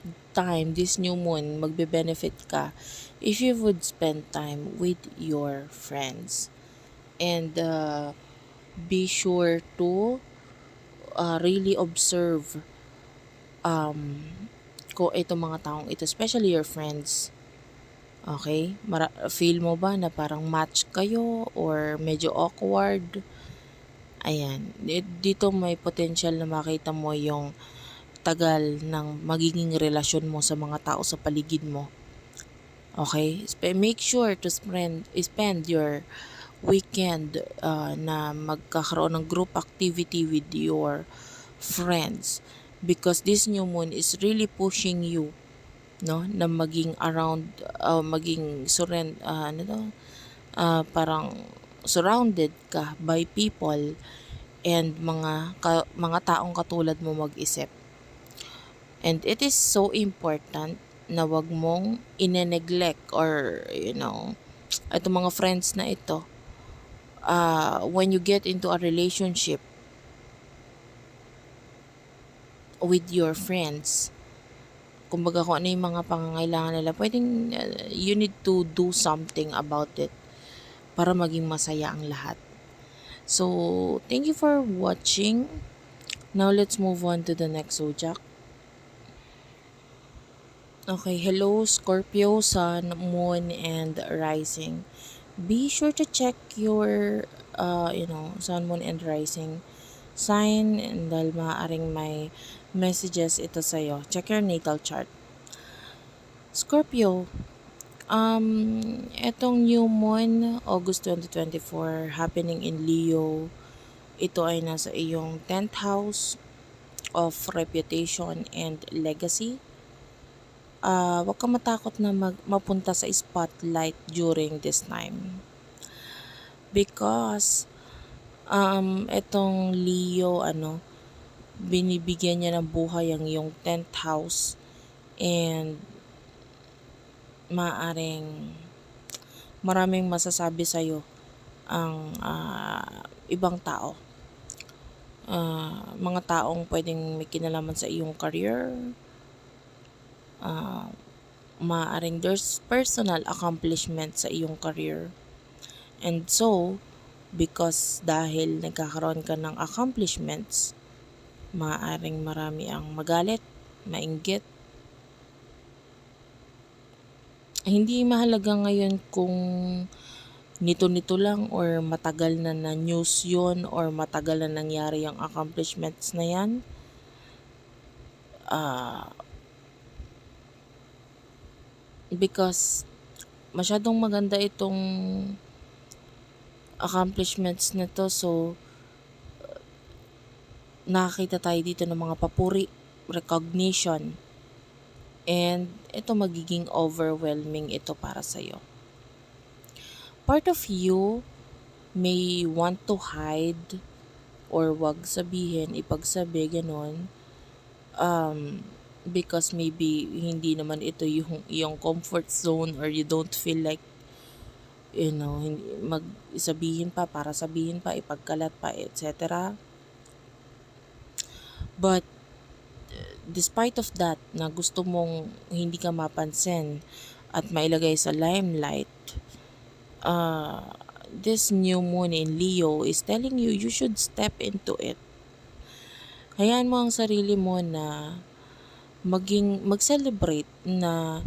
new moon, magbe-benefit ka if you would spend time with your friends. And be sure to really observe ko itong mga taong ito, especially your friends. Okay? Feel mo ba na parang match kayo or medyo awkward? Ayan. Dito may potential na makita mo yung tagal ng magiging relasyon mo sa mga tao sa paligid mo. Okay? Make sure to spend your weekend na magkakaroon ng group activity with your friends, because this new moon is really pushing you, no, na maging around, maging parang surrounded ka by people and mga taong katulad mo mag-isip. And it is so important na wag mong ine-neglect, or itong mga friends na ito, when you get into a relationship with your friends, kumbaga kung ano yung mga pangangailangan nila, pwedeng you need to do something about it para maging masaya ang lahat. So, thank you for watching. Now, let's move on to the next zodiac. Okay, hello Scorpio, Sun, Moon, and Rising. Be sure to check your, Sun, Moon, and Rising sign, and dahil maaaring may messages ito sa'yo. Check your natal chart. Scorpio, etong new moon, August 2024, happening in Leo. Ito ay nasa iyong 10th house of reputation and legacy. Huwag ka matakot na mapunta sa spotlight during this time. Because, etong Leo, binibigyan niya ng buhay ang iyong 10th house, and maraming masasabi sa'yo ang ibang tao. Mga taong pwedeng may kinalaman sa iyong career, there's personal accomplishment sa iyong career. And so, because dahil nagkakaroon ka ng accomplishments, marami ang magalit, mainggit. Hindi mahalaga ngayon kung nito lang or matagal na news yun or matagal na nangyari yung accomplishments na yan. Because masyadong maganda itong accomplishments na to, so nakakita tayo dito ng mga papuri, recognition, and ito magiging overwhelming ito para sa'yo. Part of you may want to hide or wag sabihin, ipagsabi, ganon, because maybe hindi naman ito yung comfort zone, or you don't feel like sabihin pa, ipagkalat pa, etc. But despite of that, na gusto mong hindi ka mapansin at mailagay sa limelight, this new moon in Leo is telling you should step into it. Hayaan mo ang sarili mo na mag-celebrate na,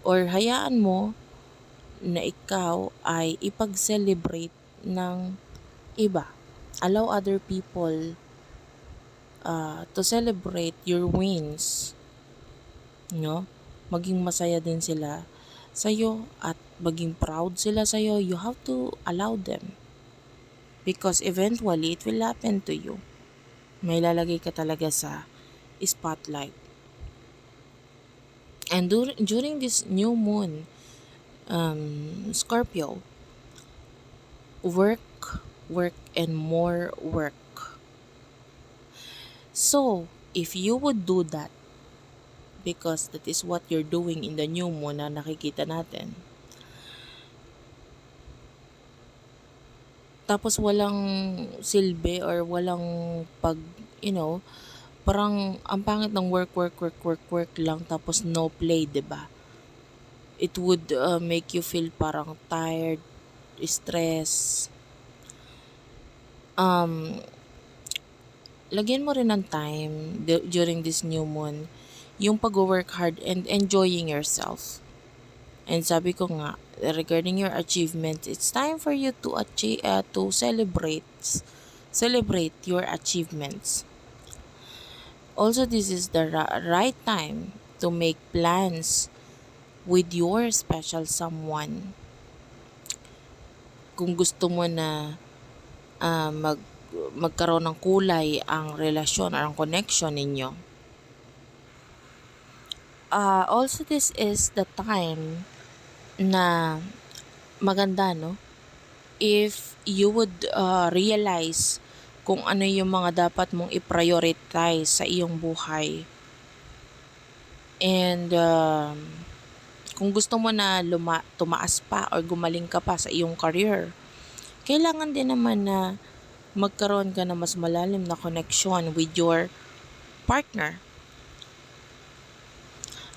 or hayaan mo na ikaw ay ipag-celebrate ng iba. Allow other people to celebrate your wins. Maging masaya din sila sa'yo at maging proud sila sa'yo. You have to allow them, because eventually it will happen to you. May lalagay ka talaga sa spotlight. And during this new moon, Scorpio, work, and more work. So, if you would do that, because that is what you're doing in the new moon na nakikita natin, tapos walang silbi or walang parang ang pangit ng work lang, tapos no play, 'di ba? It would make you feel parang tired, stress. Lagyan mo rin ng time during this new moon yung pag-work hard and enjoying yourself. And sabi ko nga, regarding your achievements, it's time for you to celebrate your achievements. Also, this is the right time to make plans with your special someone. Kung gusto mo na magkaroon ng kulay ang relasyon or ang connection ninyo. Also, this is the time na maganda, no? If you would realize kung ano yung mga dapat mong i-prioritize sa iyong buhay. And kung gusto mo na tumaas pa or gumaling ka pa sa iyong career, kailangan din naman na magkaroon ka na mas malalim na connection with your partner.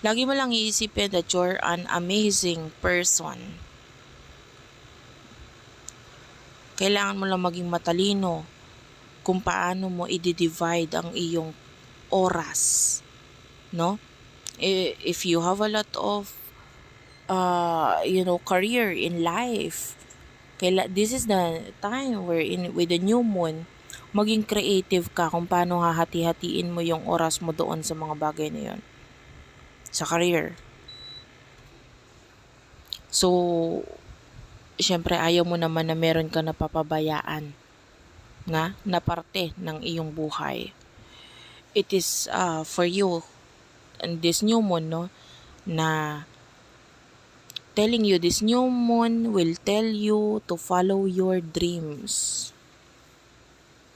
Lagi mo lang iisipin that you're an amazing person. Kailangan mo lang maging matalino kung paano mo i-divide ang iyong oras, no? If you have a lot of career in life, this is the time where with the new moon, maging creative ka kung paano hahati-hatiin mo yung oras mo doon sa mga bagay na yun. Sa career. So, syempre ayaw mo naman na meron ka napapabayaan na parte ng iyong buhay. It is for you and this new moon, no, na telling you, this new moon will tell you to follow your dreams.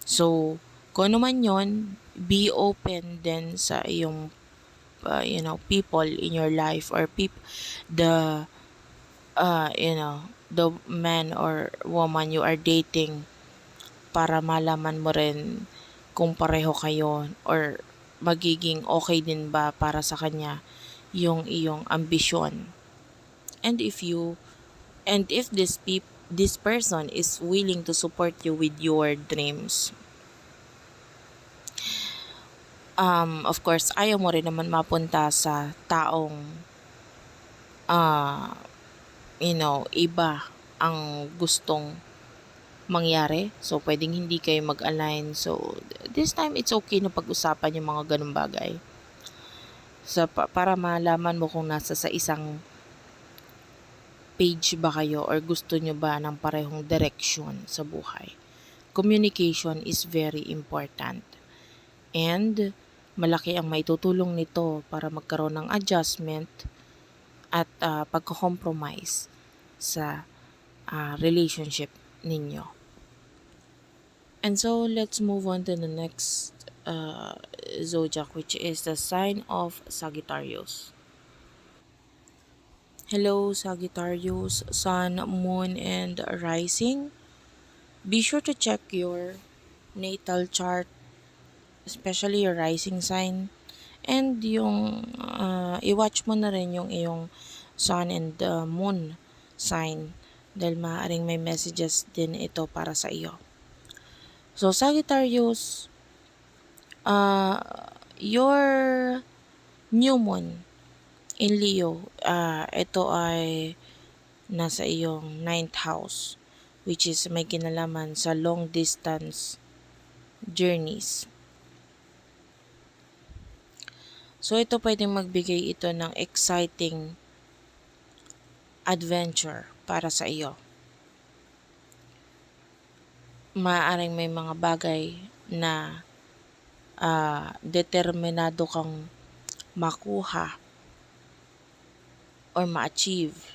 So, kung ano man yon, be open then sa iyong people in your life or the the man or woman you are dating, para malaman mo rin kung pareho kayo or magiging okay din ba para sa kanya yung iyong ambisyon. And if this person is willing to support you with your dreams. Of course, ayaw mo rin naman mapunta sa taong iba ang gustong mangyari. So, pwedeng hindi kayo mag-align. So, this time, it's okay na pag-usapan yung mga ganung bagay. So, para malaman mo kung nasa sa isang page ba kayo or gusto nyo ba ng parehong direction sa buhay. Communication is very important. And, malaki ang maitutulong nito para magkaroon ng adjustment at pagko-compromise sa relationship ninyo. And so, let's move on to the next zodiac, which is the sign of Sagittarius. Hello, Sagittarius, Sun, Moon, and Rising. Be sure to check your natal chart, especially your rising sign, and yung i-watch mo na rin yung iyong Sun and Moon sign dahil maaaring may messages din ito para sa iyo. So, Sagittarius, your new moon in Leo, ito ay nasa iyong 9th house, which is may kinalaman sa long distance journeys. So, ito pwedeng magbigay ito ng exciting adventure para sa iyo. Maaaring may mga bagay na determinado kang makuha or ma-achieve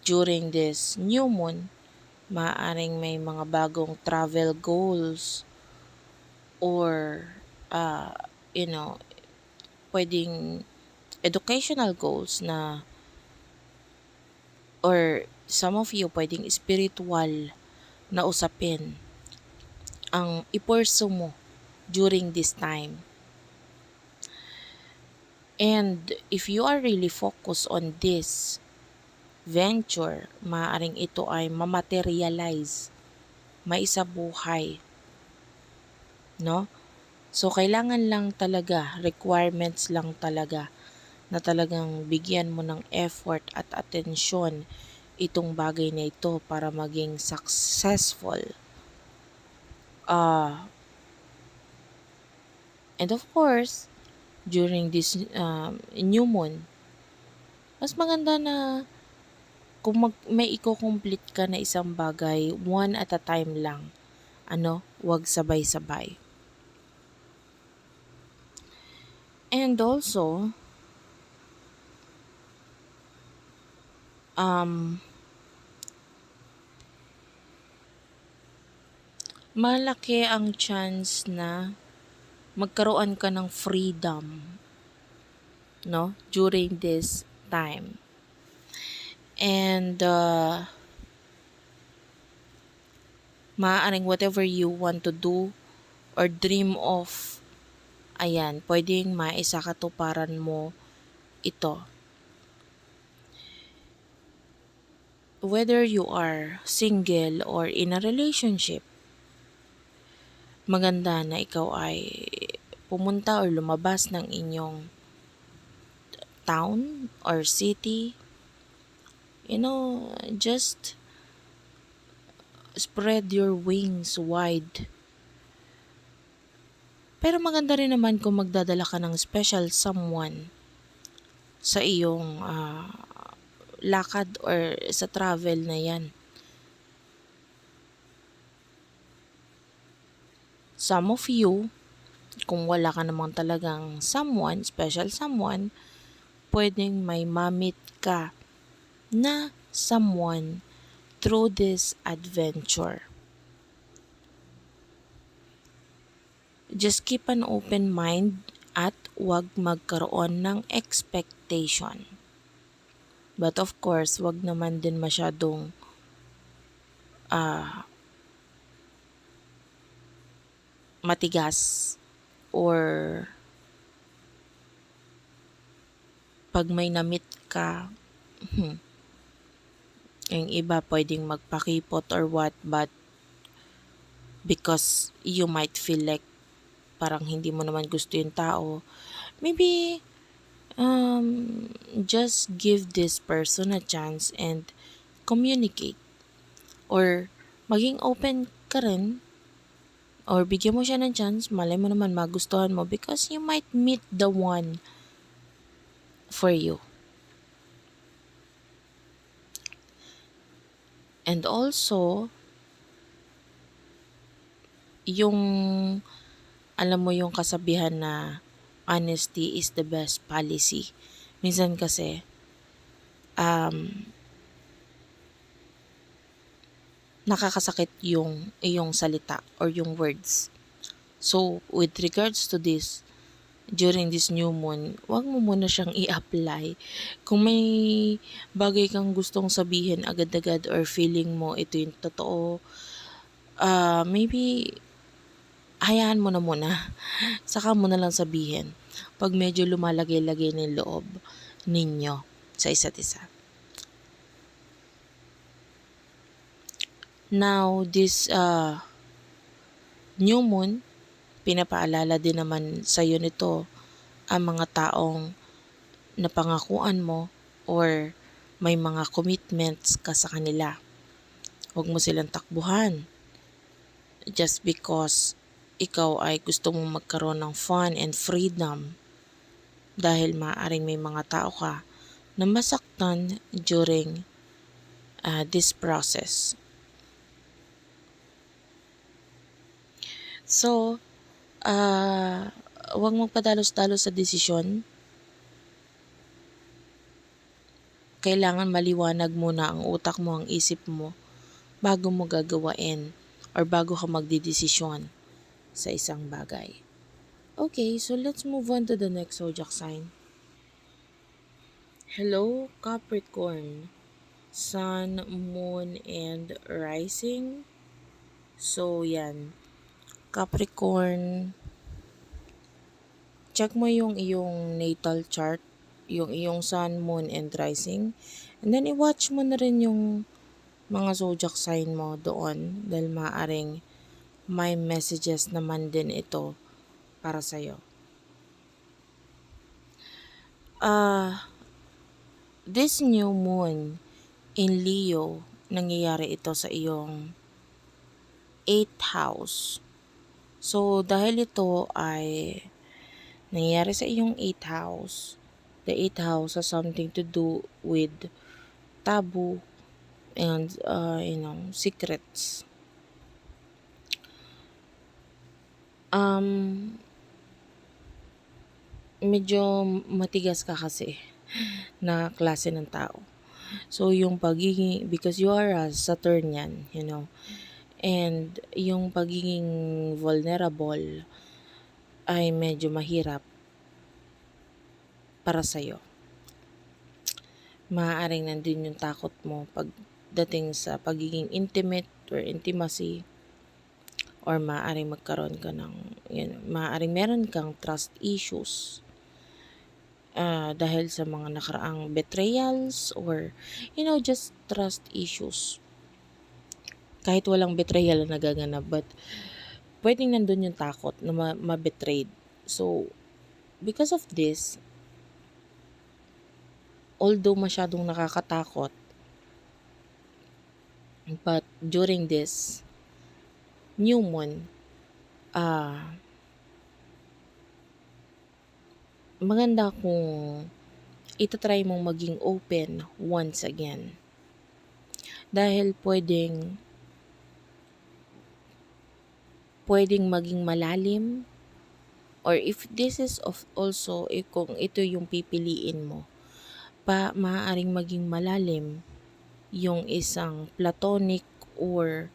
during this new moon. Maaaring may mga bagong travel goals or pwedeng educational goals na, or some of you pwedeng spiritual na usapin ang i-pursue mo during this time. And if you are really focused on this venture, maaaring ito ay mamaterialize, maisabuhay, no? So, kailangan lang talaga, requirements lang talaga na talagang bigyan mo ng effort at atensyon itong bagay na ito para maging successful. And of course, during this new moon, mas maganda na kung may i-complete ka na isang bagay, one at a time lang. Wag sabay-sabay. And also, um, malaki ang chance na magkaroon ka ng freedom, no, during this time. And maaaring whatever you want to do or dream of, ayan, pwedeng maisakatuparan mo ito. Whether you are single or in a relationship, maganda na ikaw ay pumunta or lumabas ng inyong town or city. Just spread your wings wide. Pero maganda rin naman kung magdadala ka ng special someone sa iyong lakad or sa travel na yan. Some of you, kung wala ka namang talagang someone, special someone, pwedeng may mamit ka na someone through this adventure. Just keep an open mind at wag magkaroon ng expectation. But of course, wag naman din masyadong matigas or pag may namit ka, yung iba pwedeng magpakipot or what, but because you might feel like parang hindi mo naman gusto yung tao, maybe just give this person a chance and communicate. Or maging open ka rin or bigyan mo siya ng chance, malay mo naman magustuhan mo because you might meet the one for you. And also, yung alam mo yung kasabihan na honesty is the best policy. Minsan kasi, nakakasakit yung iyong salita or yung words. So, with regards to this, during this new moon, wag mo muna siyang i-apply. Kung may bagay kang gustong sabihin agad-agad or feeling mo ito yung totoo, maybe hayaan mo na muna. Saka mo na lang sabihin pag medyo lumalagay-lagay ng loob ninyo sa isa't isa. Now, this new moon, pinapaalala din naman sa iyo nito ang mga taong napangakuan mo or may mga commitments ka sa kanila. Huwag mo silang takbuhan just because ikaw ay gusto mong magkaroon ng fun and freedom dahil maaaring may mga tao ka na masaktan during this process. So, huwag magpadalos-dalos sa desisyon. Kailangan maliwanag muna ang utak mo, ang isip mo, bago mo gagawain or bago ka magdidesisyon sa isang bagay. Okay, so let's move on to the next zodiac sign. Hello, Capricorn. Sun, Moon, and Rising. So, yan. Capricorn, check mo yung iyong natal chart, yung iyong Sun, Moon, and Rising. And then, i-watch mo na rin yung mga zodiac sign mo doon dahil maaaring may messages naman din ito para sa'yo. This new moon in Leo, nangyayari ito sa iyong 8th house. So, dahil ito ay nangyayari sa iyong 8th house. The 8th house has something to do with taboo and secrets. Medyo matigas ka kasi na klase ng tao. So, yung pagiging, because you are a Saturnian, and yung pagiging vulnerable ay medyo mahirap para sa'yo. Maaaring nandun yung takot mo pagdating sa pagiging intimate or intimacy, or maaaring magkaroon ka ng, maaaring meron kang trust issues dahil sa mga nakaraang betrayals or, just trust issues. Kahit walang betrayal na nagaganap, but pwedeng nandun yung takot na ma-betrayed. So, because of this, although masyadong nakakatakot, but during this new moon, maganda kung itatry mong maging open once again. Dahil pwedeng maging malalim, or if this is also, kung ito yung pipiliin mo, maaaring maging malalim yung isang platonic or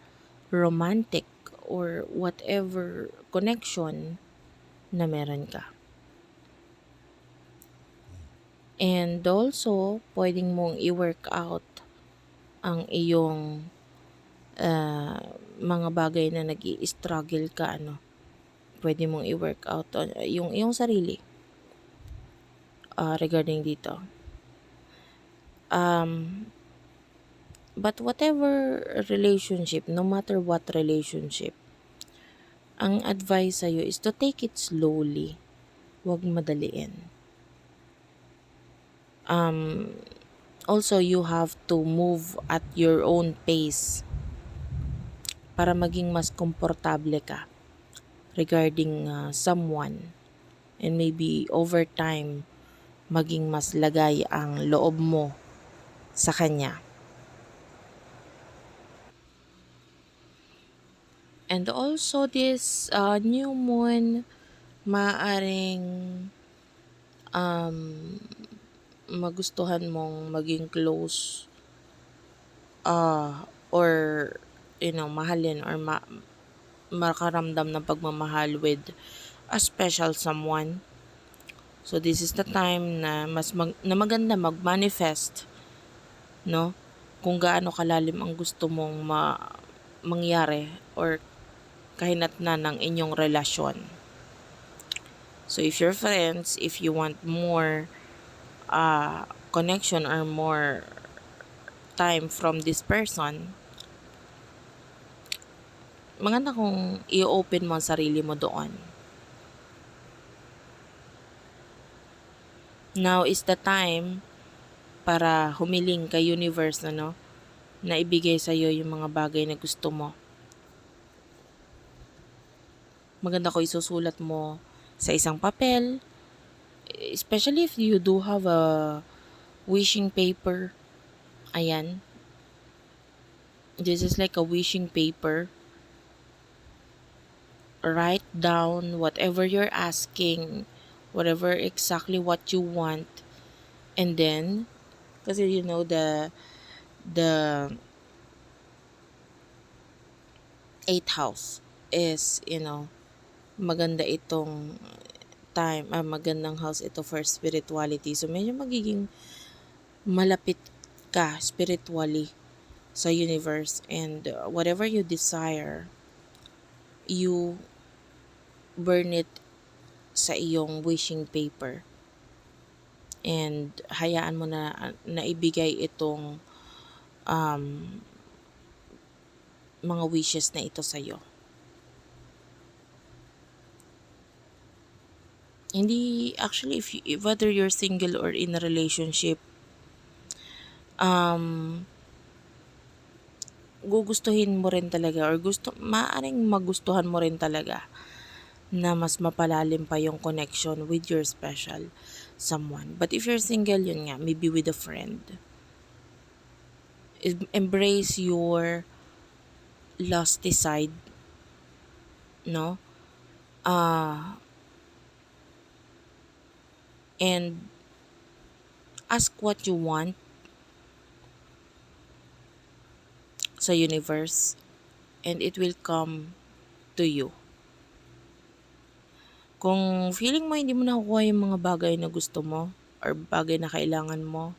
romantic or whatever connection na meron ka. And also, pwedeng mong i-work out ang iyong mga bagay na nag-i-struggle ka, pwede mong i-work out yung iyong sarili regarding dito. But whatever relationship, no matter what relationship, ang advice sa'yo is to take it slowly. Huwag madaliin. Also, you have to move at your own pace para maging mas komportable ka regarding someone, and maybe over time maging mas lagay ang loob mo sa kanya. And also this new moon, maaring magustuhan mong maging close or mahalin or makaramdam ng pagmamahal with a special someone. So this is the time na na maganda mag-manifest, kung gaano kalalim ang gusto mong mangyari or kahinatnan ng inyong relasyon. So if you're friends, if you want more connection or more time from this person, maganda kung i-open mo ang sarili mo doon. Now is the time para humiling kay universe na ibigay sa'yo yung mga bagay na gusto mo. Maganda ko isusulat mo sa isang papel, especially if you do have a wishing paper. Ayan. This is like a wishing paper. Write down whatever you're asking, whatever exactly what you want. And then, kasi the 8th house is, maganda itong time, magandang house ito for spirituality. So, medyo magiging malapit ka spiritually sa universe, and whatever you desire, you burn it sa iyong wishing paper, and hayaan mo na ibigay itong mga wishes na ito sa'yo. Hindi, actually, if whether you're single or in a relationship, gugustuhin mo rin talaga, or maaaring magustuhan mo rin talaga na mas mapalalim pa yung connection with your special someone. But if you're single, yun nga, maybe with a friend. Embrace your lusty side, no? And ask what you want sa universe and it will come to you. Kung feeling mo hindi mo nakukuha yung mga bagay na gusto mo or bagay na kailangan mo,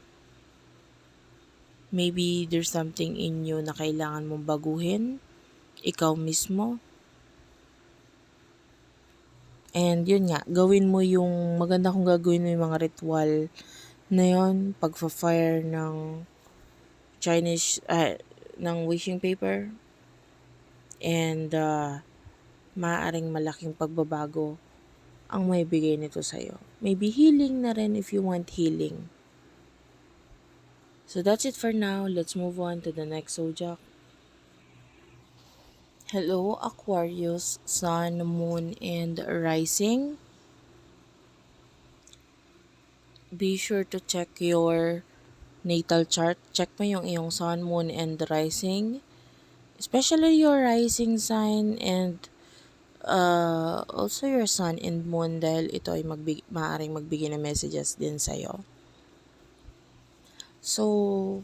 maybe there's something in you na kailangan mong baguhin, ikaw mismo. And yun nga, gawin mo yung maganda kung gagawin mo yung mga ritual na yun, pagfa-fire ng Chinese, ng wishing paper. And maaaring malaking pagbabago ang may bigay nito sa'yo. Maybe healing na rin if you want healing. So that's it for now. Let's move on to the next zodiac. Hello, Aquarius, Sun, Moon, and Rising. Be sure to check your natal chart. Check mo yung iyong Sun, Moon, and Rising. Especially your rising sign and also your Sun and Moon dahil ito ay maaaring magbigay ng messages din sa'yo. So,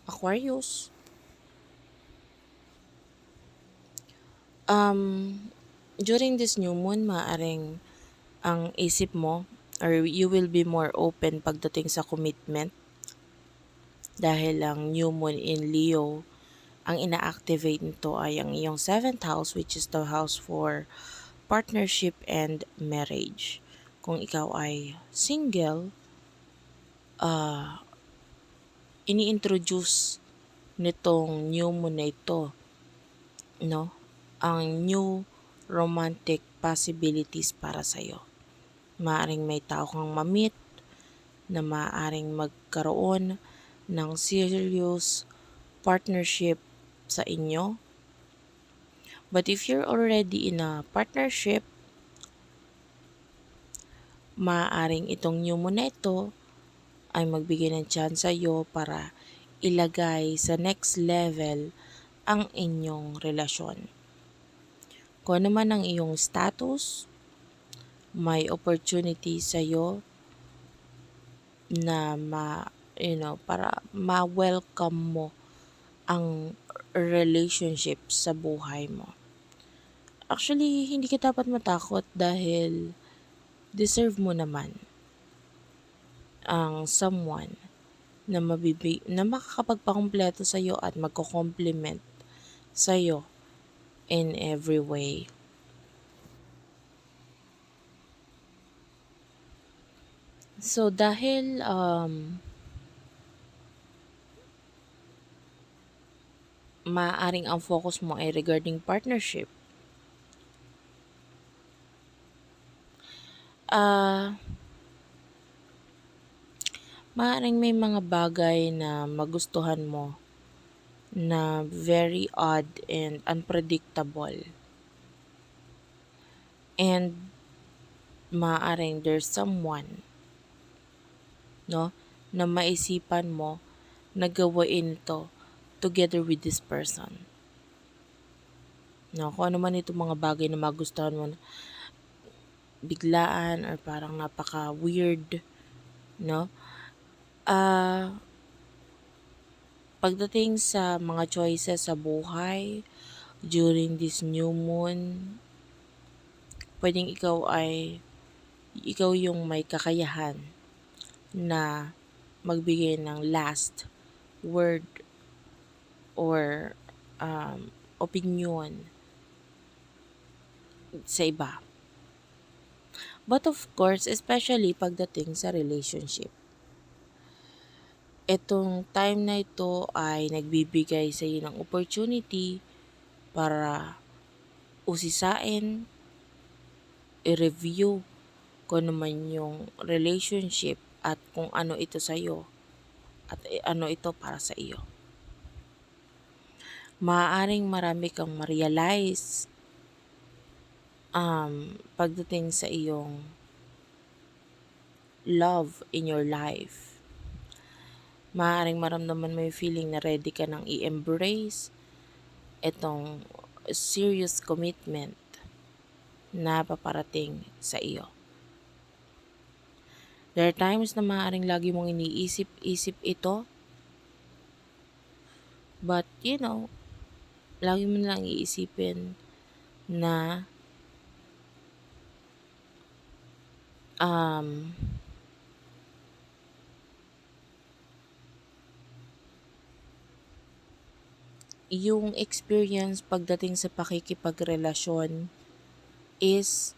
Aquarius, during this new moon, maaaring ang isip mo or you will be more open pagdating sa commitment dahil ang new moon in Leo, ang ina-activate nito ay ang iyong 7th house which is the house for partnership and marriage. Kung ikaw ay single, ini-introduce nitong new moon na ito, no? Ang new romantic possibilities para sa'yo. Maaring may tao kang ma-meet na maaring magkaroon ng serious partnership sa inyo. But if you're already in a partnership, maaaring itong new moon na ito ay magbigay ng chance sa'yo para ilagay sa next level ang inyong relasyon. Kung ano man ang iyong status, may opportunity sa'yo na para ma-welcome mo ang relationship sa buhay mo. Actually, hindi ka dapat matakot dahil deserve mo naman ang someone na makakapagpakumpleto sa iyo at magko-compliment sa iyo in every way. So dahil maaaring ang focus mo ay regarding partnership, maaaring may mga bagay na magustuhan mo na very odd and unpredictable. And maaaring there's someone, no, na maisipan mo na gawain to together with this person. No, kung ano man itong mga bagay na magustuhan mo, biglaan or parang napaka-weird, no? Pagdating sa mga choices sa buhay during this new moon, pwedeng ikaw yung may kakayahan na magbigay ng last word or opinion sa iba. But of course, especially pagdating sa relationship, itong time na ito ay nagbibigay sa iyo ng opportunity para usisain, i-review kung ano man yung relationship at kung ano ito sa iyo at ano ito para sa iyo. Maaaring marami kang ma-realize pagdating sa iyong love in your life. Maaaring maramdaman mo yung feeling na ready ka nang i-embrace itong serious commitment na paparating sa iyo. There are times na maaaring lagi mong iniisip-isip ito, but lagi mo lang iisipin na um, yung experience pagdating sa pakikipagrelasyon is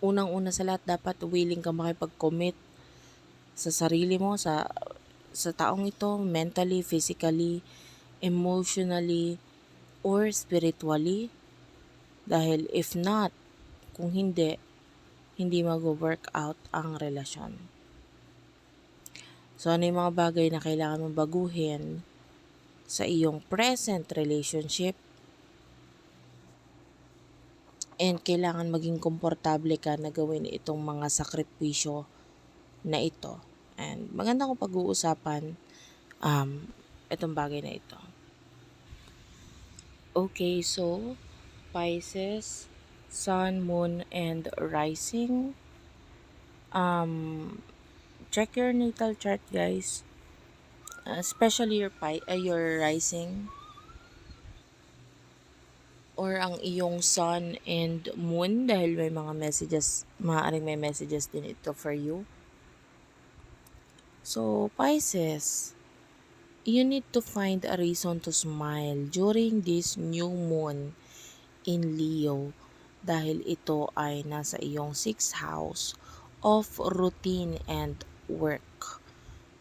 unang-una sa lahat dapat willing ka makipag-commit sa sarili mo, sa taong ito, mentally, physically, emotionally, or spiritually. Dahil if not, kung hindi mag-work out ang relasyon. So ano yung mga bagay na kailangan mong baguhin sa iyong present relationship, and kailangan maging komportable ka na gawin itong mga sakripisyo na ito. And maganda kong pag-uusapan itong bagay na ito. Okay, so Pisces, Sun, Moon, and Rising. Check your natal chart, guys. Especially your rising or ang iyong sun and moon, dahil maaaring may messages din ito for you. So, Pisces, you need to find a reason to smile during this new moon in Leo, dahil ito ay nasa iyong 6th house of routine and work.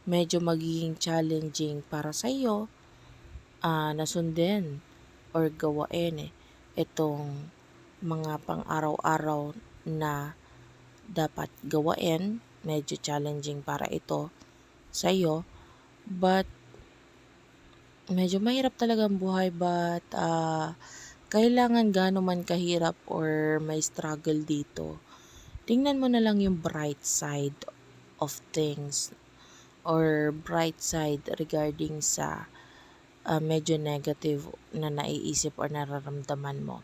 Medyo magiging challenging para sa iyo na sundin or gawain itong mga pang-araw-araw na dapat gawain. Medyo challenging para ito sa iyo, but medyo mahirap talaga ang buhay, but kailangan gaano man kahirap or may struggle dito, tingnan mo na lang yung bright side of things or bright side regarding sa medyo negative na naiisip or nararamdaman mo.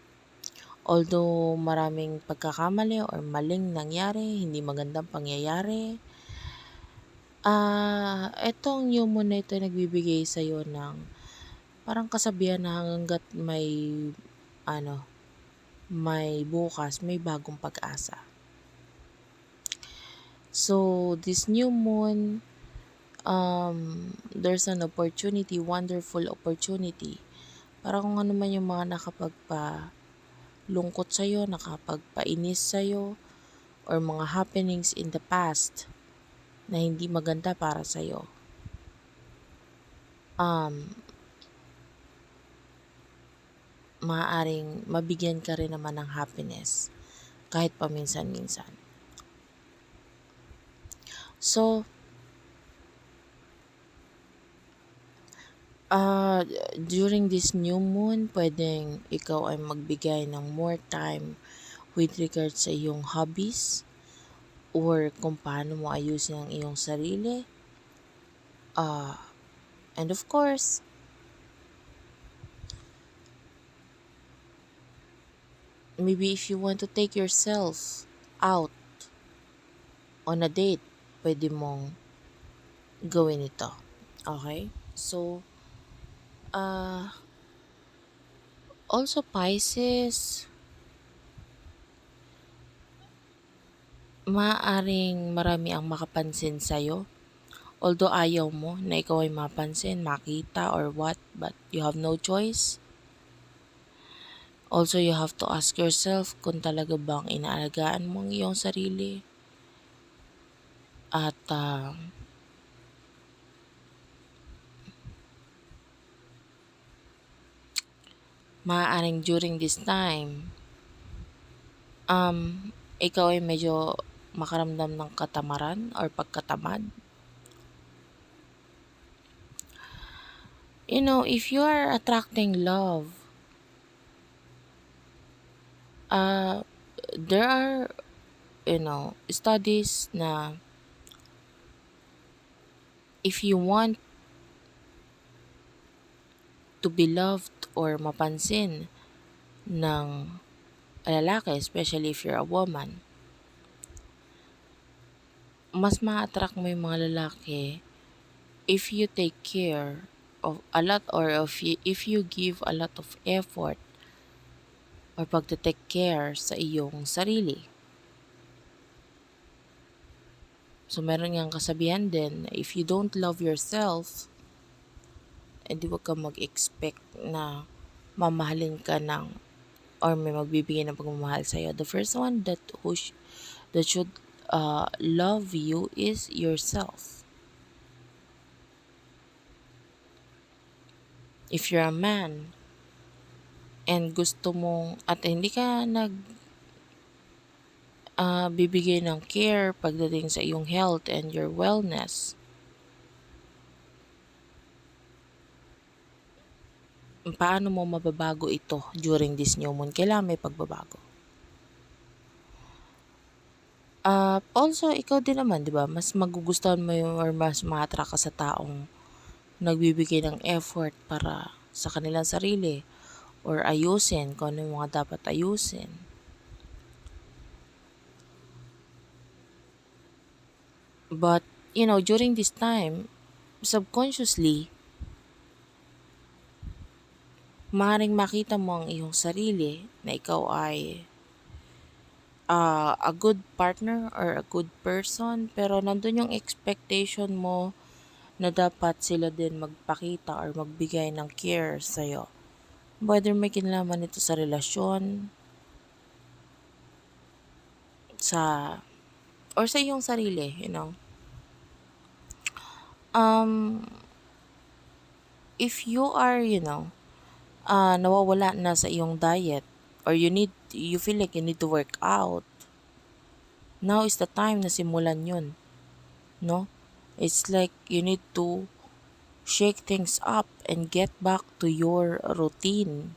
Although maraming pagkakamali or maling nangyari, hindi magandang pangyayari, etong new moon na ito nagbibigay sa'yo ng parang kasabihan na hanggat may bukas, may bagong pag-asa. So, this new moon, there's an opportunity, wonderful opportunity. Para kung ano man yung mga nakapagpa-lungkot sa'yo, nakapagpainis sa'yo, or mga happenings in the past na hindi maganda para sa'yo. Maaaring mabigyan ka rin naman ng happiness kahit paminsan-minsan. So, during this new moon, pwedeng ikaw ay magbigay ng more time with regards sa iyong hobbies or kung paano mo ayusin ang iyong sarili. And of course, maybe if you want to take yourself out on a date, pwede mong gawin ito. Okay? So, also Pisces, maaaring marami ang makapansin sa'yo. Although ayaw mo na ikaw ay mapansin, makita, or what, but you have no choice. Also, you have to ask yourself kung talaga bang inaalagaan mo ang iyong sarili. At maaaring during this time, ikaw ay medyo makaramdam ng katamaran or pagkatamad. If you are attracting love, Uh, there are, studies na if you want to be loved or mapansin ng lalaki, especially if you're a woman, mas ma-attract mo yung mga lalaki if you take care of a lot, or if you give a lot of effort or pagte-take care sa iyong sarili. So meron ngang kasabihan din na if you don't love yourself, edi wag kang mag-expect na mamahalin ka ng or may magbibigay ng pagmamahal sa'yo. The first one that should love you is yourself. If you're a man and gusto mong at hindi ka bibigay ng care pagdating sa iyong health and your wellness, paano mo mababago ito during this new moon? Kailangan may pagbabago. Also, ikaw din naman, di ba? Mas magugustuhan mo yung or mas ma-attract ka sa taong nagbibigay ng effort para sa kanilang sarili or ayusin kung ano yung mga dapat ayusin. But, during this time, subconsciously, maaaring makita mo ang iyong sarili na ikaw ay a good partner or a good person, pero nandun yung expectation mo na dapat sila din magpakita or magbigay ng care sa'yo. Whether may kinalaman ito sa relasyon, or sa iyong sarili, If you are, nawawala na sa iyong diet, or you feel like you need to work out, now is the time na simulan yun, no? It's like you need to shake things up and get back to your routine.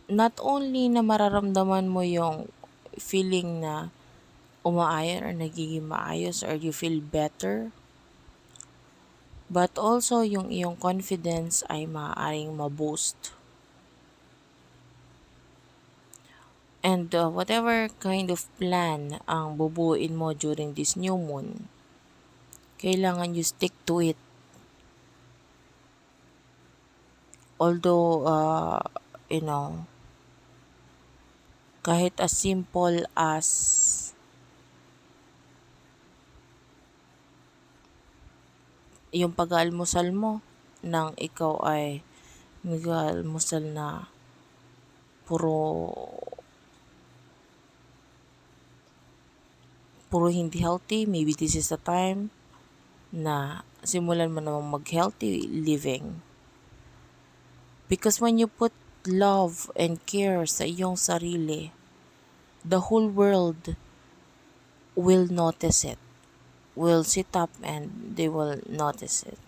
Not only na mararamdaman mo yung feeling na umaayon or nagiging maayos or you feel better, but also yung iyong confidence ay maaaring ma-boost. And whatever kind of plan ang bubuuin mo during this new moon, kailangan you stick to it. Although, kahit as simple as yung pag-aalmusal mo nang ikaw ay mag-aalmusal na puro hindi healthy, maybe this is the time na simulan mo namang mag-healthy living. Because when you put love and care sa iyong sarili, the whole world will notice it. Will sit up and they will notice it.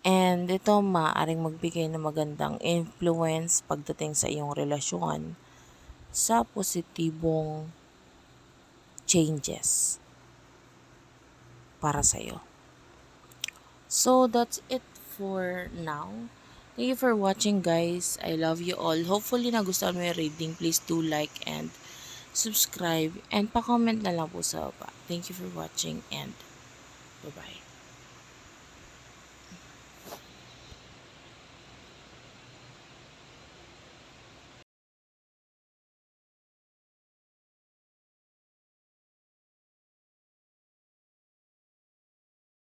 And ito maaaring magbigay ng magandang influence pagdating sa iyong relasyon sa positibong changes para sa iyo. So that's it for now. Thank you for watching, guys. I love you all. Hopefully nagustuhan mo yung reading. Please do like and subscribe and pa-comment na lang po sa baba. Thank you for watching and bye-bye.